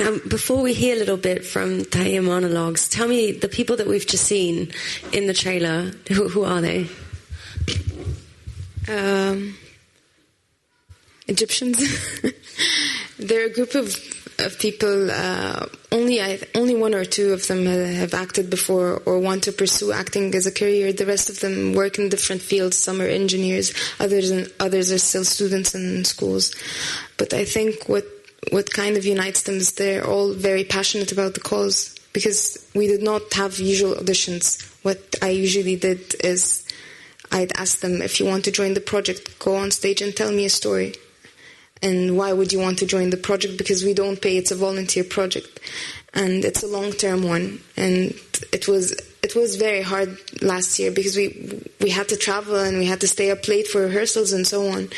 Now, before we hear a little bit from Tahrir Monologues, tell me the people that we've just seen in the trailer, who are they? Egyptians. They're a group of people, only one or two of them have acted before or want to pursue acting as a career. The rest of them work in different fields. Some are engineers, others are still students in schools. But I think what kind of unites them is they're all very passionate about the cause, because we did not have usual auditions. What I usually did is I'd ask them, if you want to join the project, go on stage and tell me a story. and why would you want to join the project? Because we don't pay, it's a volunteer project, and it's a long-term one. And it was very hard last year because we had to travel and we had to stay up late for rehearsals and so on.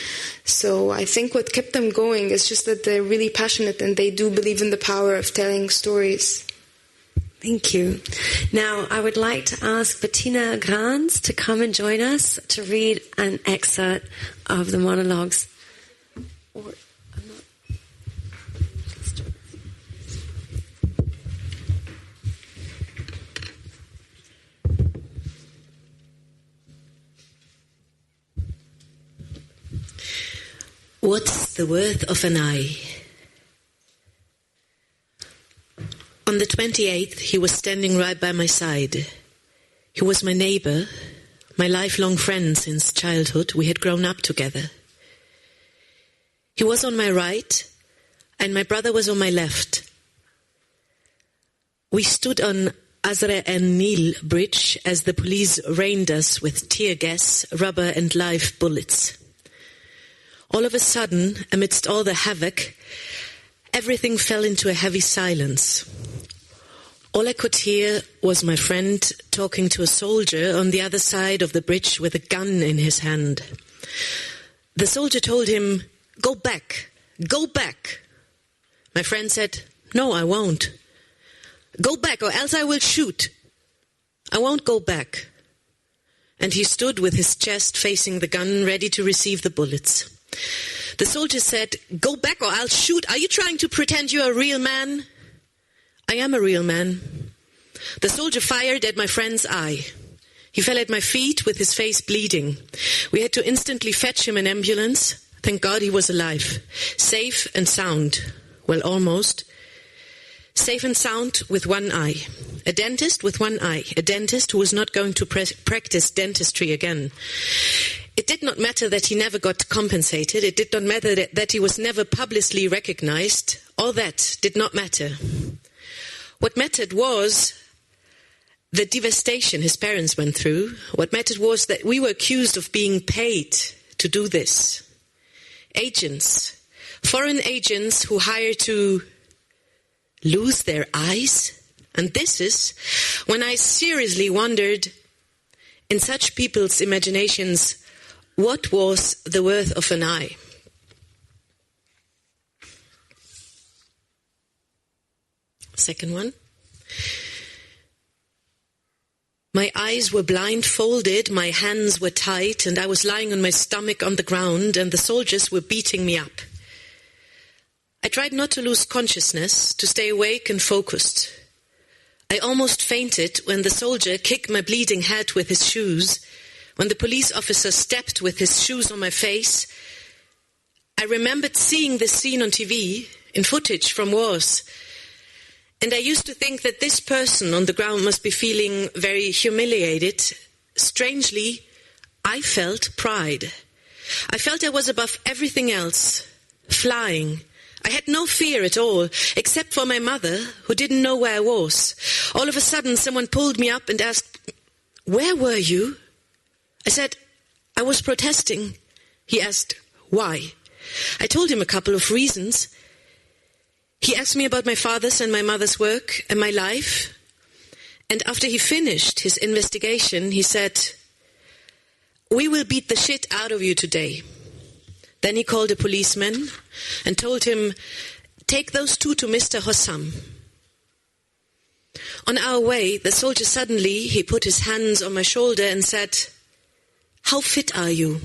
So I think what kept them going is just that they're really passionate and they do believe in the power of telling stories. Thank you. Now, I would like to ask Bettina Grahs to come and join us to read an excerpt of the monologues. What's the worth of an eye? On the 28th, he was standing right by my side. He was my neighbor, my lifelong friend since childhood. We had grown up together. He was on my right, and my brother was on my left. We stood on Azra and Nil Bridge as the police rained us with tear gas, rubber and live bullets. All of a sudden, amidst all the havoc, everything fell into a heavy silence. All I could hear was my friend talking to a soldier on the other side of the bridge with a gun in his hand. The soldier told him, "Go back, go back." My friend said, "No, I won't. Go back or else I will shoot." "I won't go back." And he stood with his chest facing the gun, ready to receive the bullets. The soldier said, "Go back or I'll shoot. Are you trying to pretend you're a real man?" "I am a real man." The soldier fired at my friend's eye. He fell at my feet with his face bleeding. We had to instantly fetch him an ambulance. Thank God he was alive. Safe and sound. Well, almost. Safe and sound with one eye. A dentist with one eye. A dentist who was not going to practice dentistry again. It did not matter that he never got compensated. It did not matter that he was never publicly recognized. All that did not matter. What mattered was the devastation his parents went through. What mattered was that we were accused of being paid to do this. Agents, foreign agents who hired to lose their eyes. And this is when I seriously wondered, in such people's imaginations, what was the worth of an eye? Second one. My eyes were blindfolded, my hands were tight, and I was lying on my stomach on the ground, and the soldiers were beating me up. I tried not to lose consciousness, to stay awake and focused. I almost fainted when the soldier kicked my bleeding head with his shoes, when the police officer stepped with his shoes on my face. I remembered seeing this scene on TV, in footage from wars. And I used to think that this person on the ground must be feeling very humiliated. Strangely, I felt pride. I felt I was above everything else, flying. I had no fear at all, except for my mother, who didn't know where I was. All of a sudden, someone pulled me up and asked, "Where were you?" I said, "I was protesting." He asked, "Why?" I told him a couple of reasons. He asked me about my father's and my mother's work and my life. And after he finished his investigation, he said, "We will beat the shit out of you today." Then he called a policeman and told him, "Take those two to Mr. Hossam." On our way, the soldier suddenly, he put his hands on my shoulder and said, "How fit are you?"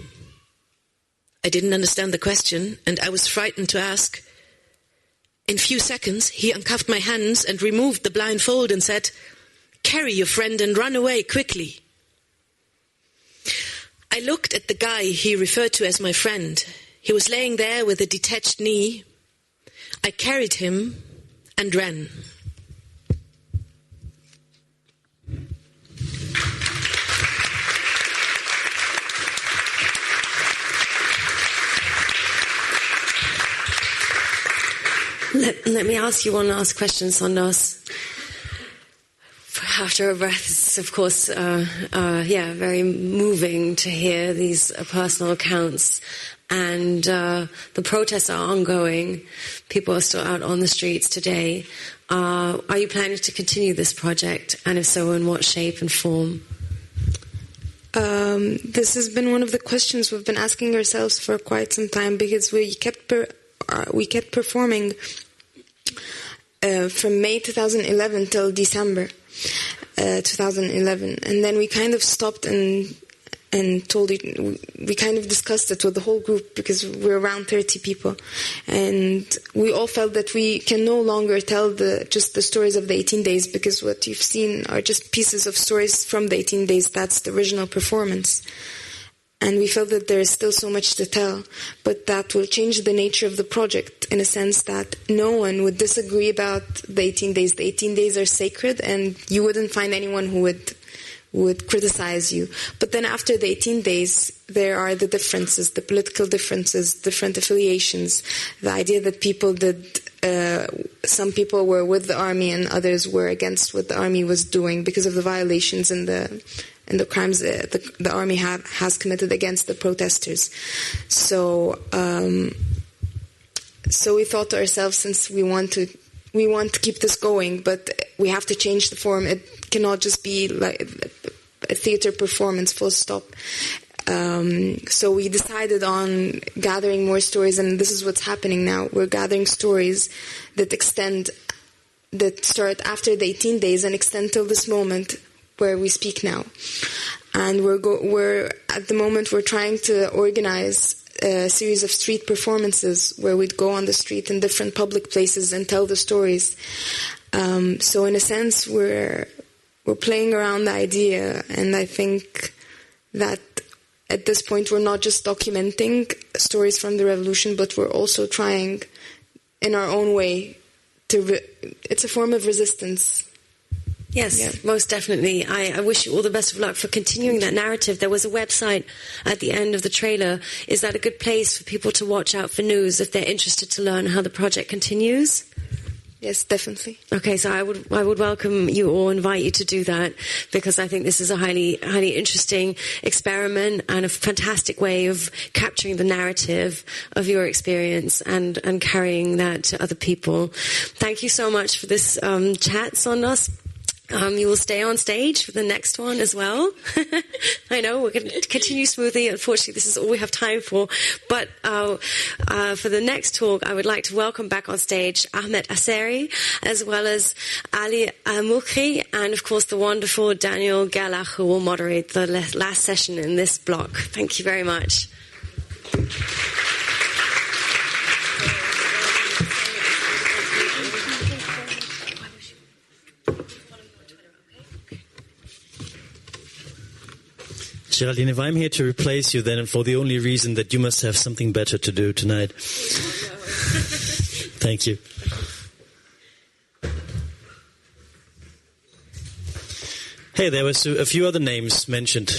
I didn't understand the question, and I was frightened to ask. In few seconds, he uncuffed my hands and removed the blindfold and said, "Carry your friend and run away quickly." I looked at the guy he referred to as my friend. He was laying there with a detached knee. I carried him and ran. Let me ask you one last question, Sondos. after a breath, it's of course, very moving to hear these personal accounts. And the protests are ongoing. People are still out on the streets today. Are you planning to continue this project? And if so, in what shape and form? This has been one of the questions we've been asking ourselves for quite some time, because we kept performing from May 2011 till December 2011, and then we kind of stopped and told it. We kind of discussed it with the whole group, because we're around 30 people, and we all felt that we can no longer tell just the stories of the 18 days, because what you've seen are just pieces of stories from the 18 days. That's the original performance. And we felt that there is still so much to tell, but that will change the nature of the project in a sense that no one would disagree about the 18 days. The 18 days are sacred, and you wouldn't find anyone who would criticize you. But then after the 18 days, there are the differences, the political differences, different affiliations, the idea that people some people were with the army and others were against what the army was doing because of the violations and the crimes the army has committed against the protesters. So we thought to ourselves, since we want to keep this going, but we have to change the form. It cannot just be like a theater performance, full stop. So we decided on gathering more stories, and this is what's happening now. We're gathering stories that start after the 18 days and extend till this moment where we speak now. And we're at the moment we're trying to organize a series of street performances where we'd go on the street in different public places and tell the stories. So in a sense, we're playing around the idea, and I think that at this point we're not just documenting stories from the revolution, but we're also trying in our own way it's a form of resistance. Yes, yeah. Most definitely. I wish you all the best of luck for continuing that narrative. There was a website at the end of the trailer. Is that a good place for people to watch out for news if they're interested to learn how the project continues? Yes, definitely. Okay, so I would welcome you or invite you to do that, because I think this is a highly, highly interesting experiment and a fantastic way of capturing the narrative of your experience and carrying that to other people. Thank you so much for this chat, Sondos. You will stay on stage for the next one as well. I know we're going to continue smoothly. Unfortunately, this is all we have time for. But for the next talk, I would like to welcome back on stage Ahmed Asery, as well as Ali Mukri, and of course the wonderful Daniel Galach, who will moderate the last session in this block. Thank you very much. Geraldine, if I'm here to replace you, then for the only reason that you must have something better to do tonight. Thank you. Hey, there was a few other names mentioned.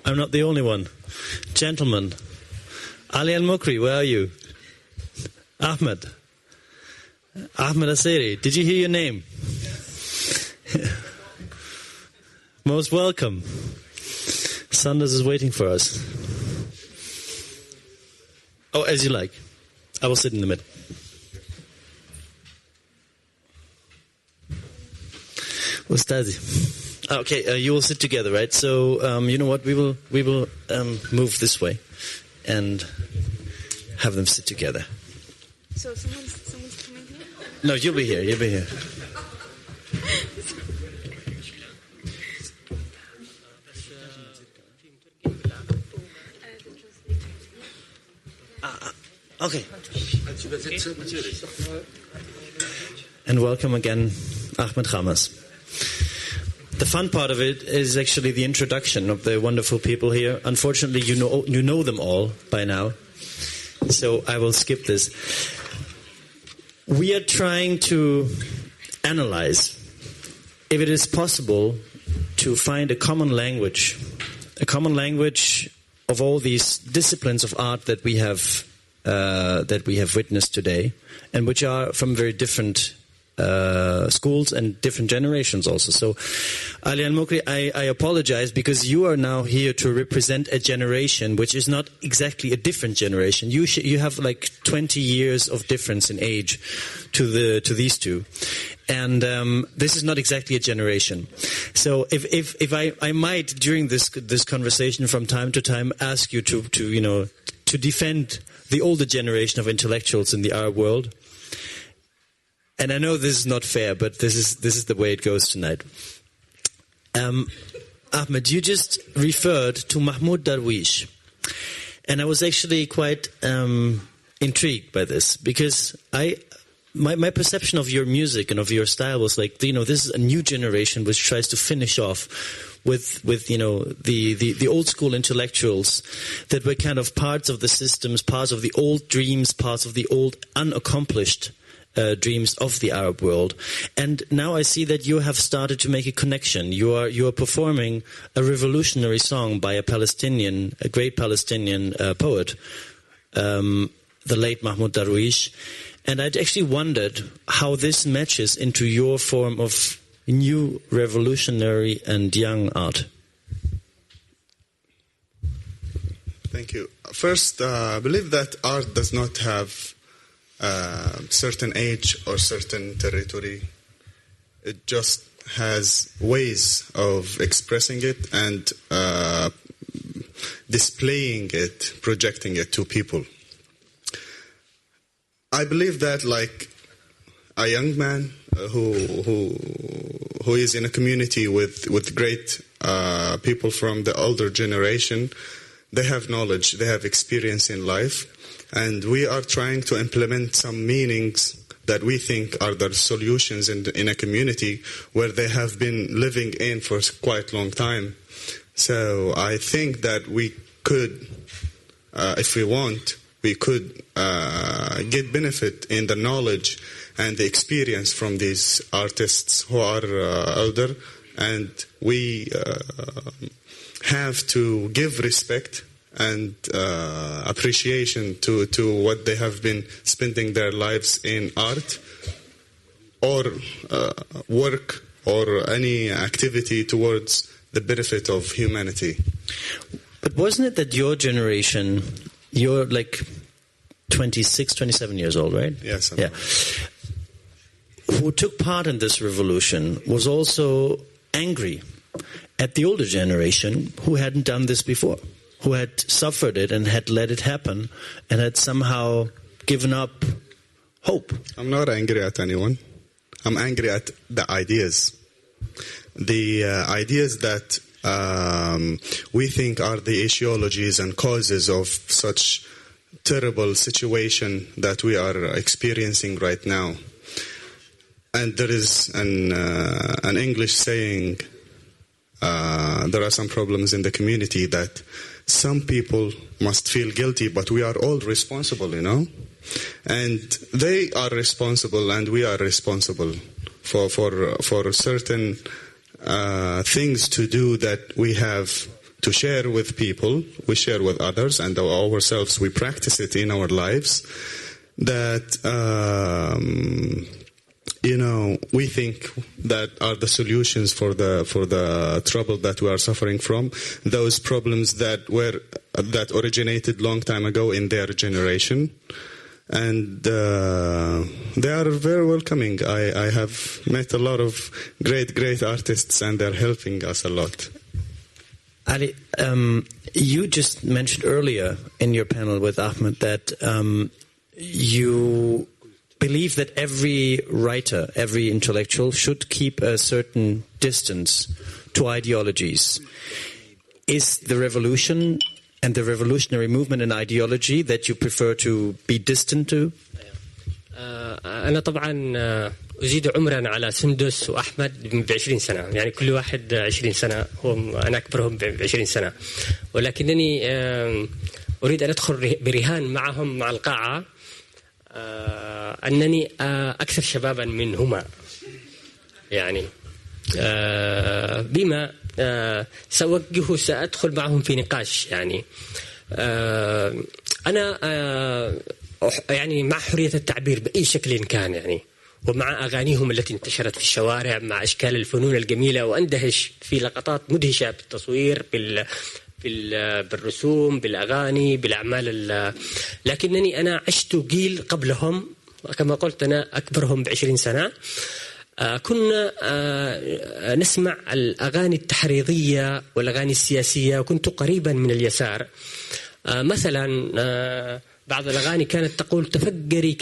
I'm not the only one. Gentlemen, Ali Al-Mukri, where are you? Ahmed Asery, did you hear your name? Most welcome. Sondos is waiting for us. Oh, as you like. I will sit in the middle. Ustazi. Okay, you will sit together, right? So, you know what? We will move this way and have them sit together. So someone's coming here? No, you'll be here. You'll be here. Okay. And welcome again, Ahmed Hamas. The fun part of it is actually the introduction of the wonderful people here. Unfortunately, you know them all by now, so I will skip this. We are trying to analyze if it is possible to find a common language of all these disciplines of art that we have. That we have witnessed today, and which are from very different schools and different generations also. So, Ali Al-Mukri, I apologize because you are now here to represent a generation which is not exactly a different generation. You have like 20 years of difference in age to these two. And this is not exactly a generation. So if I might during this conversation from time to time ask you to defend the older generation of intellectuals in the Arab world. And I know this is not fair, but this is the way it goes tonight. Ahmed, you just referred to Mahmoud Darwish. And I was actually quite intrigued by this because my perception of your music and of your style was like, this is a new generation which tries to finish off with the old school intellectuals that were kind of parts of the systems, parts of the old dreams, parts of the old unaccomplished dreams of the Arab world. And now I see that you have started to make a connection. You are performing a revolutionary song by a great Palestinian poet, the late Mahmoud Darwish. And I'd actually wondered how this matches into your form of new revolutionary and young art. Thank you. First, I believe that art does not have certain age or certain territory. It just has ways of expressing it and displaying it, projecting it to people. I believe that, like a young man who is in a community with great people from the older generation, they have knowledge, they have experience in life, and we are trying to implement some meanings that we think are the solutions in a community where they have been living in for quite a long time. So I think that we could, if we want, we could get benefit in the knowledge and the experience from these artists who are older, and we have to give respect and appreciation to what they have been spending their lives in art or work or any activity towards the benefit of humanity. But wasn't it that your generation, you're like 26, 27 years old, right? Yes. Yeah. Who took part in this revolution was also angry at the older generation who hadn't done this before, who had suffered it and had let it happen and had somehow given up hope. I'm not angry at anyone. I'm angry at the ideas. The ideas that we think are the etiologies and causes of such terrible situation that we are experiencing right now. And there is an English saying, there are some problems in the community that some people must feel guilty, but we are all responsible, And they are responsible and we are responsible for certain things to do that we have to share with people, we share with others, and ourselves, we practice it in our lives, that, we think that are the solutions for the trouble that we are suffering from, those problems that originated long time ago in their generation. And they are very welcoming. I have met a lot of great artists, and they're helping us a lot. Ali, you just mentioned earlier in your panel with Ahmed that you believe that every writer, every intellectual should keep a certain distance to ideologies. Is the revolution and the revolutionary movement an ideology that you prefer to be distant to? أنا طبعا أزيد عمرا على سندس وأحمد ب20 سنة، يعني كل واحد 20 سنة، أنا أكبرهم ب20 سنة، ولكنني أريد أن أدخل برهان معهم مع القاعة أنني أكثر شبابا منهما، يعني بما سأدخل معهم في نقاش. يعني أنا يعني مع حرية التعبير بأي شكل كان، يعني ومع أغانيهم التي انتشرت في الشوارع، مع أشكال الفنون الجميلة، وأندهش في لقطات مدهشة بالتصوير، بالرسوم، بالأغاني، بالأعمال. لكنني أنا عشت جيل قبلهم، كما قلت أنا أكبرهم ب20 سنة. كنا نسمع الأغاني التحريضية والأغاني السياسية، وكنت قريبا من اليسار. مثلا بعض الأغاني كانت تقول: تفجري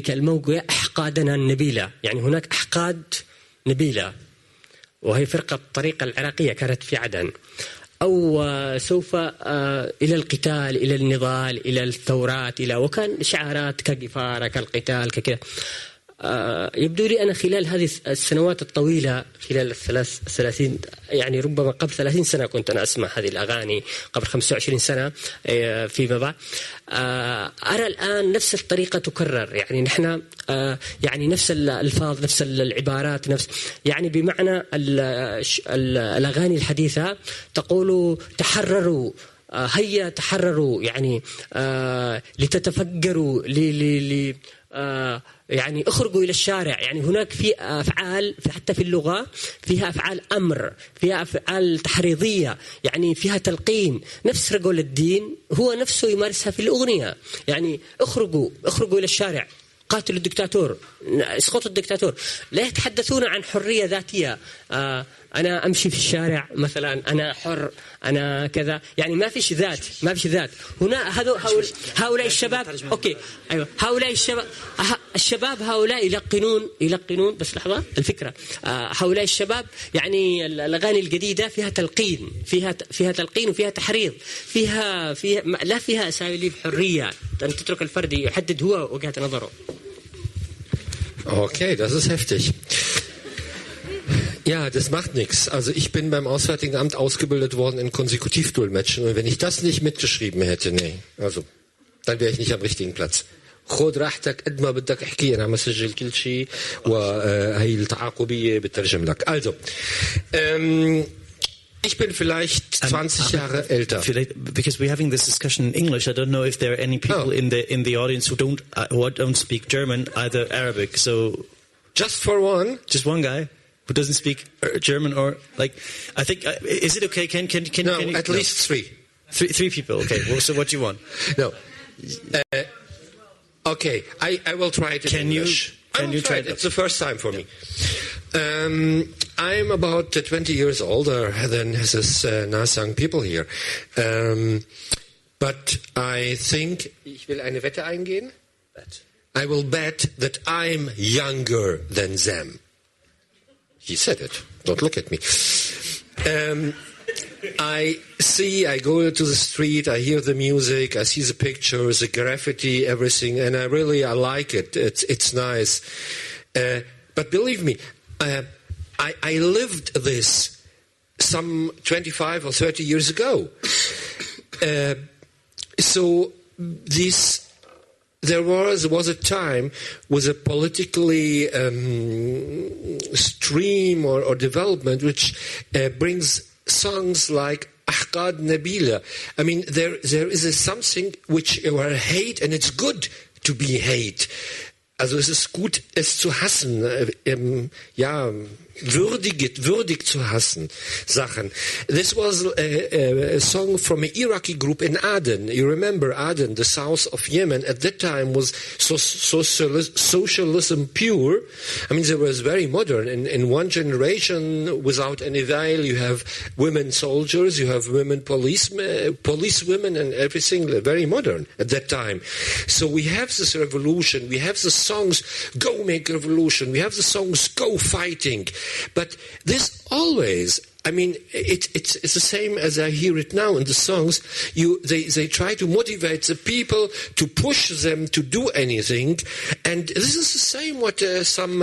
كالموج يا أحقادنا النبيلة. يعني هناك أحقاد نبيلة، وهي فرقة الطريقة العراقية كانت في عدن. أو سوف إلى القتال، إلى النضال، إلى الثورات، وكان شعارات كجفارة، كالقتال، ككذا. يبدو لي أنا خلال هذه السنوات الطويلة، خلال 30 يعني ربما قبل 30 سنة كنت أنا أسمع هذه الأغاني، قبل 25 سنة فيما بعد. أرى الآن نفس الطريقة تكرر. يعني نحن يعني نفس الألفاظ، نفس العبارات، نفس يعني بمعنى الأغاني الحديثة تقول: تحرروا، هيا تحرروا، يعني لتتفجروا، يعني اخرجوا إلى الشارع. يعني هناك في أفعال حتى في اللغة فيها أفعال أمر، فيها أفعال تحريضية، يعني فيها تلقين. نفس رجل الدين هو نفسه يمارسها في الأغنية. يعني اخرجوا إلى الشارع، قاتلوا الدكتاتور، اسقطوا الدكتاتور. لا يتحدثون عن حرية ذاتية. أنا أمشي في الشارع مثلا، أنا حر، أنا كذا. يعني ما فيش ذات. هنا هؤلاء الشباب، أوكي، أيوة، هؤلاء الشباب هؤلاء يلقنون. بس لحظة، الفكرة هؤلاء الشباب يعني الأغاني الجديدة فيها تلقين، فيها تلقين وفيها تحريض، فيها لا فيها أساليب حرية أن تترك الفرد يحدد هو وجهة نظره. Okay, das ist heftig. Ja, das macht nichts. Also ich bin beim Auswärtigen Amt ausgebildet worden in Konsekutivdolmetschen, und wenn ich das nicht mitgeschrieben hätte, also dann wäre ich nicht am richtigen Platz. خذ راحتك قد ما بدك احكي، انا مسجل كل شيء وهي التعاقبيه بترجم لك. Also ich bin vielleicht 20 Jahre älter. Because we're having this discussion in English, I don't know if there are any people in the audience who don't speak German, either Arabic. So just one guy who doesn't speak German, or like, I think, is it okay? Can no, you, at least three people. Okay. Well, so what do you want? No. Okay, I will try it in English. Can you try it? It's the first time for me. I'm about 20 years older than this nice young people here. But I think, ich will eine Wette eingehen. I will bet that I'm younger than them. He said it. Don't look at me. I go to the street, I hear the music, I see the pictures, the graffiti, everything, and I like it. It's nice. But believe me, I lived this some 25 or 30 years ago. So there was a time with a politically stream or development which brings songs like Ahqad Nabila. I mean, there is something which were hate, and it's good to be hate. Also es ist gut, es zu hassen, würdig zu hassen, Sachen. This was a song from an Iraqi group in Aden. You remember Aden, the south of Yemen, at that time was socialism pure. I mean, it was very modern. In one generation, without any veil, you have women soldiers, you have women policewomen, and everything very modern at that time. So we have this revolution, we have the songs, go make revolution, we have the songs, go fighting. But this always, I mean, it's the same as I hear it now in the songs. They try to motivate the people, to push them to do anything, and this is the same what some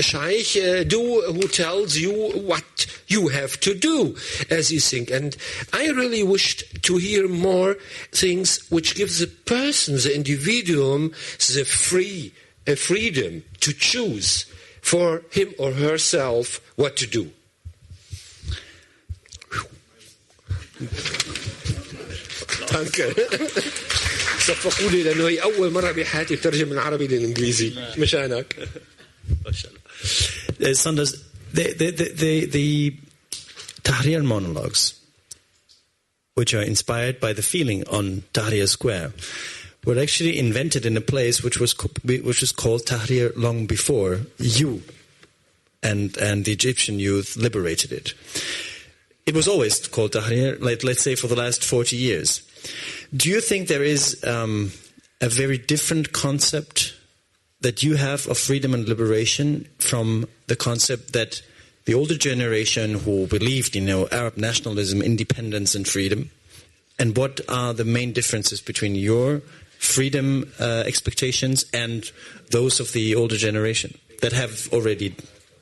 shaykh do, who tells you what you have to do as you think. And I really wished to hear more things which gives the person, the individual, the freedom to choose for him or herself what to do. Danke. صفقوا لي لأنه هي أول مرة بحياتي بترجم من عربي للإنجليزي مشانك. Sondos, the Tahrir Monologues, which are inspired by the feeling on Tahrir Square, were actually invented in a place which was called Tahrir long before you and the Egyptian youth liberated it. It was always called Tahrir, let's say, for the last 40 years. Do you think there is a very different concept that you have of freedom and liberation from the concept that the older generation who believed in Arab nationalism, independence and freedom? And what are the main differences between your freedom expectations and those of the older generation that have already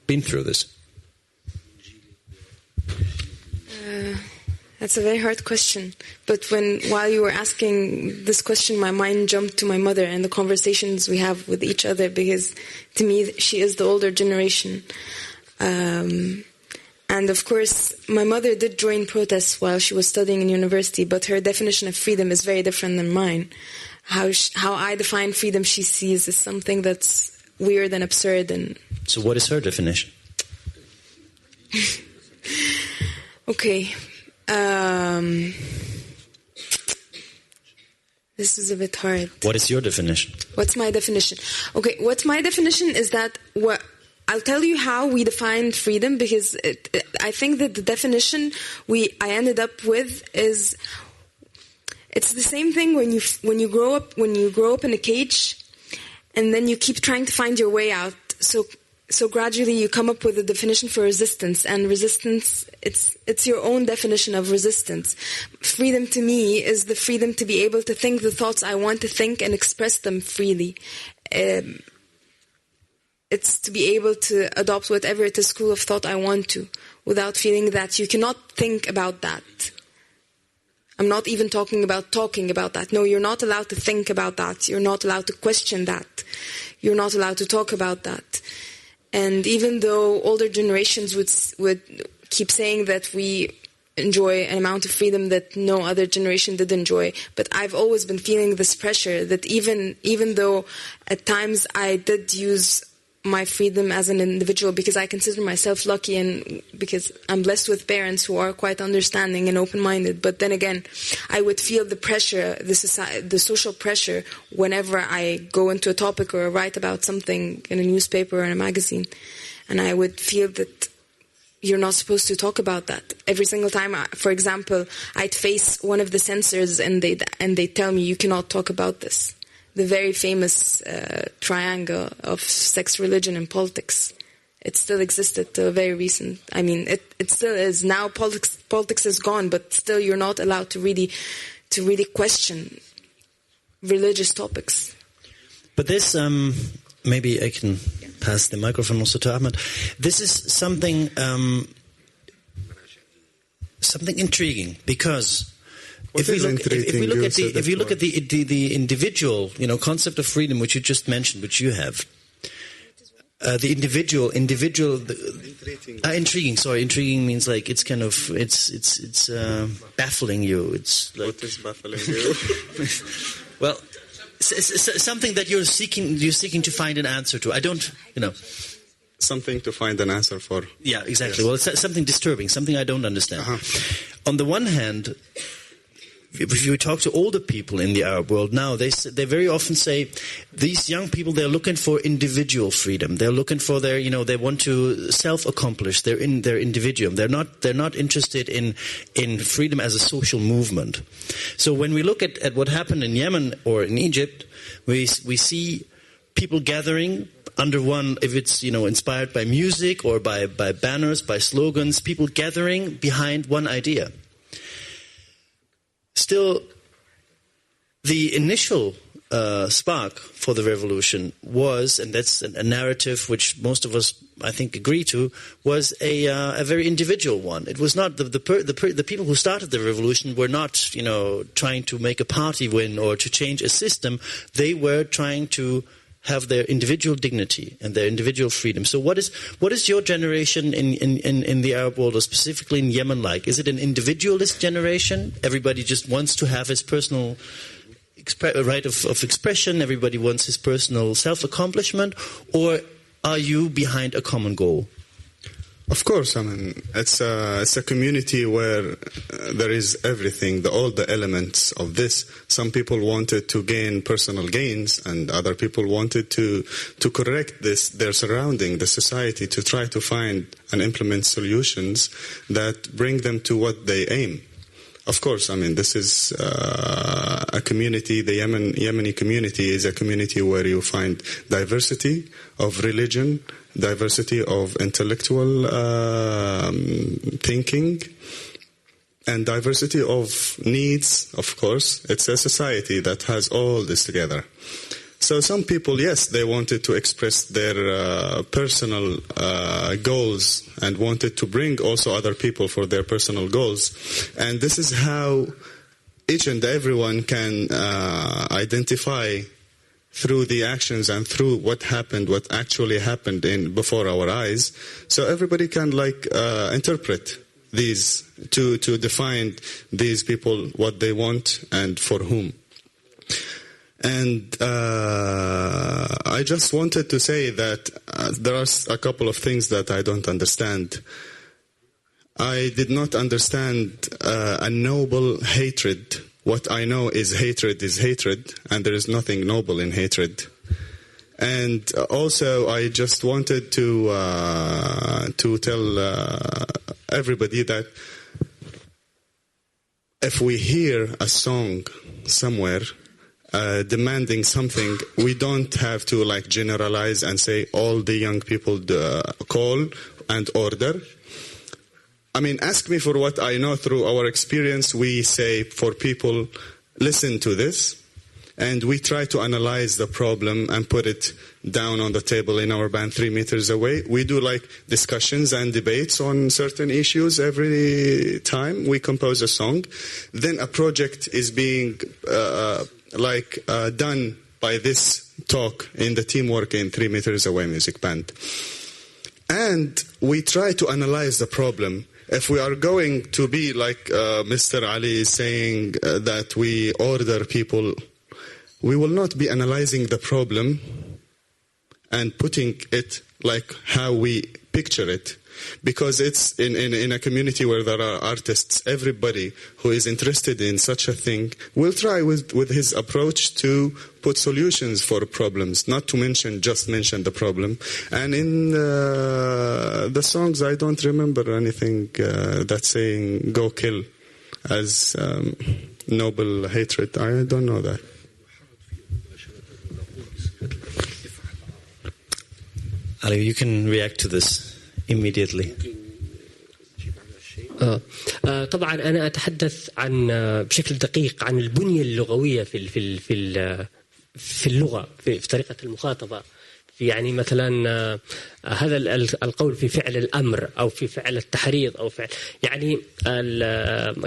been through this? That's a very hard question. But while you were asking this question, my mind jumped to my mother and the conversations we have with each other, because to me, she is the older generation. And of course, my mother did join protests while she was studying in university, but her definition of freedom is very different than mine. How I define freedom, she sees is something that's weird and absurd. And so what is her definition? Okay. This is a bit hard. What is your definition? What's my definition? Okay, what's my definition is that I'll tell you how we defined freedom, because I think that the definition I ended up with is it's the same thing when you grow up in a cage, and then you keep trying to find your way out. So gradually you come up with a definition for resistance, and resistance, it's your own definition of resistance. Freedom to me is the freedom to be able to think the thoughts I want to think and express them freely. It's to be able to adopt whatever it is school of thought I want to, without feeling that you cannot think about that. I'm not even talking about that. No, you're not allowed to think about that. You're not allowed to question that. You're not allowed to talk about that. And even though older generations would keep saying that we enjoy an amount of freedom that no other generation did enjoy, but I've always been feeling this pressure that even though at times I did use my freedom as an individual, because I consider myself lucky and because I'm blessed with parents who are quite understanding and open-minded. But then again, I would feel the pressure, the social pressure, whenever I go into a topic or write about something in a newspaper or in a magazine. And I would feel that you're not supposed to talk about that. Every single time, for example, I'd face one of the censors and they'd tell me, you cannot talk about this. The very famous triangle of sex, religion, and politics. It still existed till very recent. I mean, it still is. Now politics is gone, but still you're not allowed to really question religious topics. But this, maybe I can pass the microphone also to Ahmed. This is something intriguing, because if we look at the individual, concept of freedom, which you just mentioned, which you have, the individual. Intriguing. Sorry, intriguing means like it's kind of it's baffling you. It's like, what is baffling you? Well, it's something that you're seeking to find an answer to. I don't, Something to find an answer for. Yeah, exactly. Yes. Well, it's something disturbing, something I don't understand. Uh-huh. On the one hand, if you talk to older people in the Arab world now, they very often say these young people, they're looking for individual freedom. They're looking for their, they want to self-accomplish. They're in their individuum. They're not interested in freedom as a social movement. So when we look at what happened in Yemen or in Egypt, we see people gathering under one, if it's inspired by music or by banners, by slogans, people gathering behind one idea. Still, the initial spark for the revolution was, and that's a narrative which most of us, I think, agree to, was a very individual one. It was not the people who started the revolution were not, trying to make a party win or to change a system. They were trying to have their individual dignity and their individual freedom. So what is your generation in the Arab world, or specifically in Yemen, like? Is it an individualist generation? Everybody just wants to have his personal right of expression, everybody wants his personal self-accomplishment, or are you behind a common goal? Of course, I mean, it's a community where there is everything, all the elements of this. Some people wanted to gain personal gains, and other people wanted to correct their surrounding, the society, to try to find and implement solutions that bring them to what they aim. Of course, I mean, this is a community, the Yemeni community is a community where you find diversity of religion, diversity of intellectual thinking, and diversity of needs, of course. It's a society that has all this together. So some people, yes, they wanted to express their personal goals and wanted to bring also other people for their personal goals. And this is how each and everyone can identify through the actions and through what happened, what actually happened before our eyes. So everybody can interpret these to define these people, what they want and for whom. And I just wanted to say that there are a couple of things that I don't understand. I did not understand a noble hatred. What I know is hatred, and there is nothing noble in hatred. And also, I just wanted to tell everybody that if we hear a song somewhere demanding something, we don't have to generalize and say all the young people call and order. I mean, ask me for what I know through our experience. We say for people, listen to this, and we try to analyze the problem and put it down on the table in our band 3 meters away. We do discussions and debates on certain issues every time we compose a song. Then a project is being done by this talk in the teamwork in 3 meters away music band. And we try to analyze the problem. If we are going to be like Mr. Ali is saying that we order people, we will not be analyzing the problem and putting it like how we picture it. Because it's in a community where there are artists, everybody who is interested in such a thing will try with his approach to put solutions for problems, not to just mention the problem. And in the songs, I don't remember anything that's saying go kill as noble hatred. I don't know that. Ali, you can react to this immediately. طبعا أنا أتحدث عن بشكل دقيق عن البنية اللغوية في اللغة في طريقة المخاطبة. يعني مثلا هذا القول في فعل الأمر أو في فعل التحريض أو فعل يعني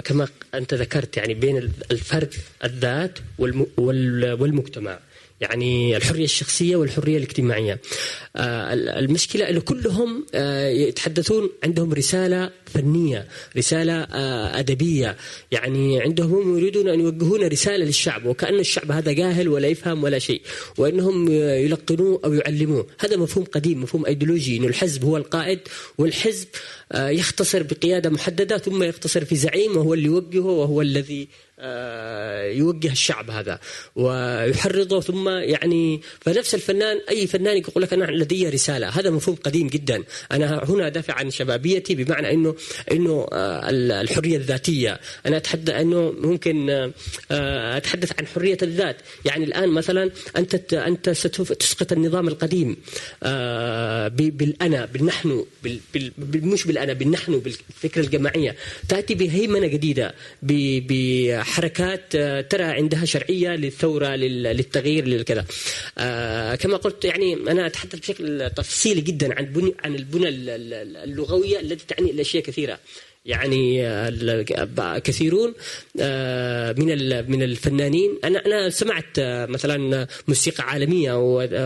كما أنت ذكرت يعني بين الفرد الذات والمجتمع. يعني الحرية الشخصية والحرية الاجتماعية. المشكلة أنه كلهم يتحدثون عندهم رسالة فنية، رسالة أدبية، يعني عندهم يريدون أن يوجهون رسالة للشعب وكأن الشعب هذا جاهل ولا يفهم ولا شيء، وأنهم يلقنوه أو يعلموه. هذا مفهوم قديم، مفهوم أيديولوجي، أن الحزب هو القائد والحزب يختصر بقيادة محددة ثم يختصر في زعيم وهو اللي يوجهه وهو الذي يوجه الشعب هذا ويحرضه. ثم يعني فنفس الفنان، أي فنان يقول لك أنا لدي رسالة، هذا مفهوم قديم جدا. أنا هنا أدافع عن شبابيتي بمعنى إنه الحرية الذاتية. أنا أتحدث إنه ممكن أتحدث عن حرية الذات. يعني الآن مثلا أنت ستسقط النظام القديم بالأنا، بالنحن، مش بالأنا، بالنحن، بالفكرة الجماعية. تأتي بهيمنة جديدة، بحركات ترى عندها شرعية للثورة، للتغيير، للكذا. كما قلت يعني أنا أتحدث بشكل تفصيلي جدا عن البنى اللغوية التي تعني الأشياء كثيرة. يعني كثيرون من الفنانين. أنا سمعت مثلا موسيقى عالمية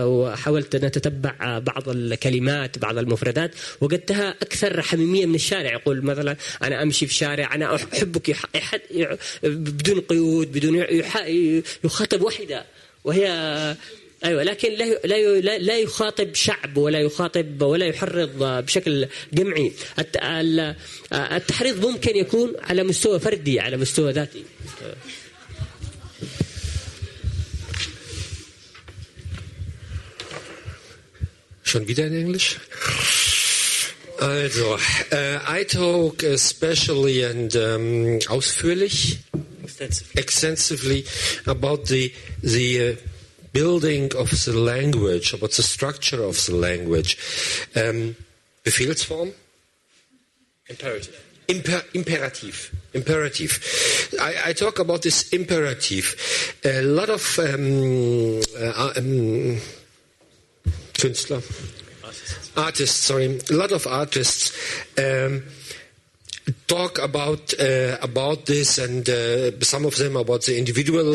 وحاولت أن أتتبع بعض الكلمات بعض المفردات، وجدتها أكثر حميمية من الشارع. يقول مثلا أنا أمشي في شارع أنا أحبك بدون قيود، بدون يخاطب وحدة، وهي أيوة، لكن لا يخاطب شعب ولا يخاطب ولا يحرض بشكل جمعي. التحريض ممكن يكون على مستوى فردي، على مستوى ذاتي. Schon wieder in Englisch? Also, I talk especially and ausführlich, extensively about the building of the language, about the structure of the language. Befehlsform? Imperative. Imperative. I talk about this imperative. A lot of Künstler, artists. A lot of artists talk about this, and some of them about the individual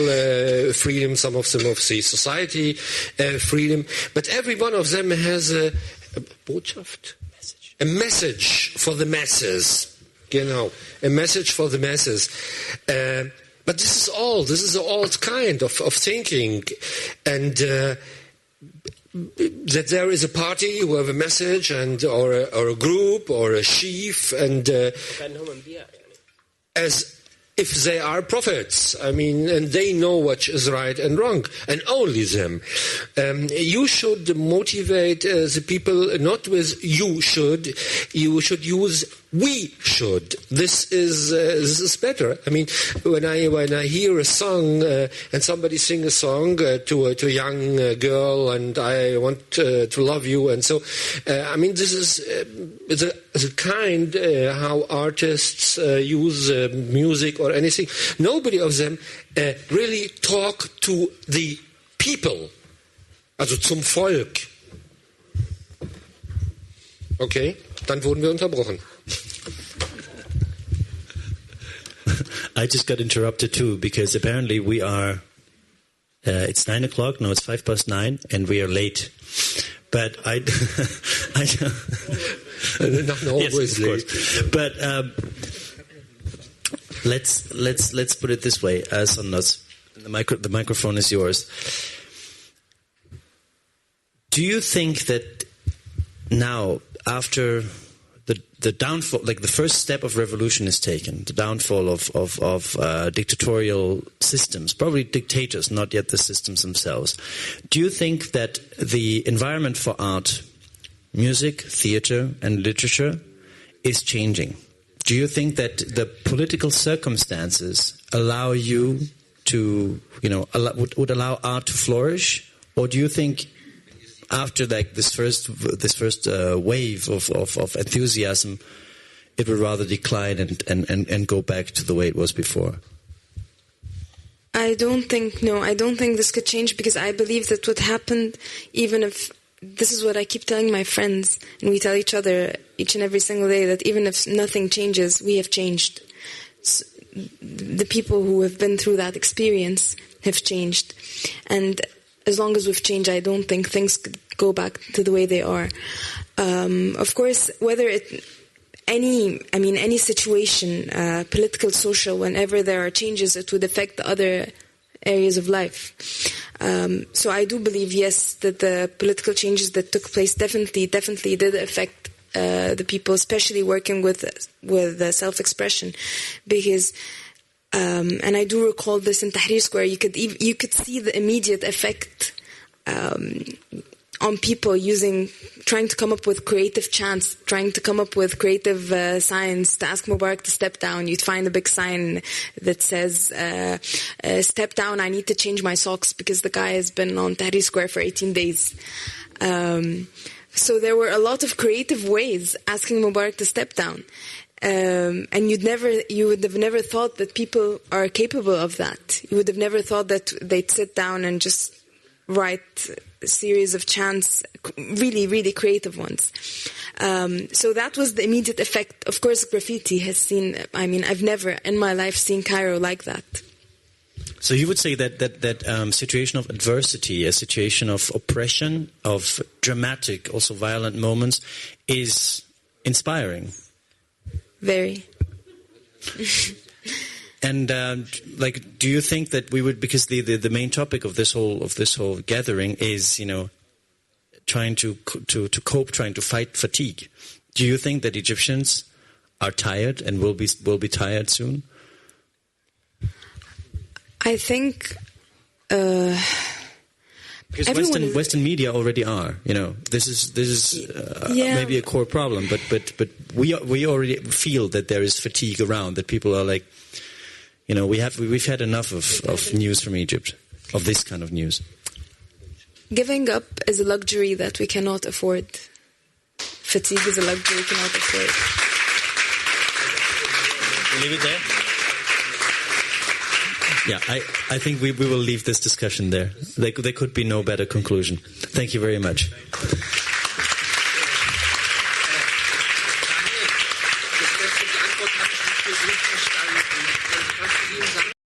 freedom, some of them of the society freedom. But every one of them has a Botschaft, a message for the masses. Genau, a message for the masses. But this is all. This is the old kind of thinking, and that there is a party who have a message, and or a group or a chief, and as if they are prophets. I mean, and they know what is right and wrong, and only them. You should motivate the people not with you should. You should use we should. This is better. I mean, when I hear a song and somebody sing a song to a young girl, and I want to love you, and so I mean, this is the kind how artists use music or anything. Nobody of them really talk to the people, also zum Volk. Okay, dann wurden wir unterbrochen. I just got interrupted too, because apparently we are, it's 9 o'clock, no, it's 9:05, and we are late. But yes, of course. But let's put it this way, Sondos, the microphone is yours. Do you think that now, after the downfall, like the first step of revolution is taken, the downfall of dictatorial systems, probably dictators, not yet the systems themselves. Do you think that the environment for art, music, theater, and literature is changing? Do you think that the political circumstances allow you to, would allow art to flourish, or do you think after like this first wave of enthusiasm, it would rather decline and go back to the way it was before? I don't think this could change, because I believe that what happened, even if, this is what I keep telling my friends, and we tell each other each and every single day, that even if nothing changes, we have changed. So the people who have been through that experience have changed. And as long as we've changed, I don't think things could go back to the way they are. Of course, whether any situation, political, social, whenever there are changes, it would affect the other areas of life. So I do believe, yes, that the political changes that took place definitely did affect the people, especially working with self-expression, because. And I do recall this in Tahrir Square. You could see the immediate effect on people trying to come up with creative chants, trying to come up with creative signs to ask Mubarak to step down. You'd find a big sign that says, "Step down, I need to change my socks because the guy has been on Tahrir Square for 18 days." So there were a lot of creative ways asking Mubarak to step down. And you would have never thought that people are capable of that. You would have never thought that they'd sit down and just write a series of chants, really, really creative ones. So that was the immediate effect. Of course, graffiti has seen, I've never in my life seen Cairo like that. So you would say that situation of adversity, a situation of oppression, of dramatic, also violent moments, is inspiring. Very. And do you think that we would, because the main topic of this whole gathering is, trying to cope, trying to fight fatigue. Do you think that Egyptians are tired and will be tired soon? I think because Western media already are. This is maybe a core problem, but we already feel that there is fatigue around. That people are like, we've had enough of news from Egypt, of this kind of news. Giving up is a luxury that we cannot afford. Fatigue is a luxury we cannot afford. We'll leave it there. Yeah, I think we will leave this discussion there. There could be no better conclusion. Thank you very much.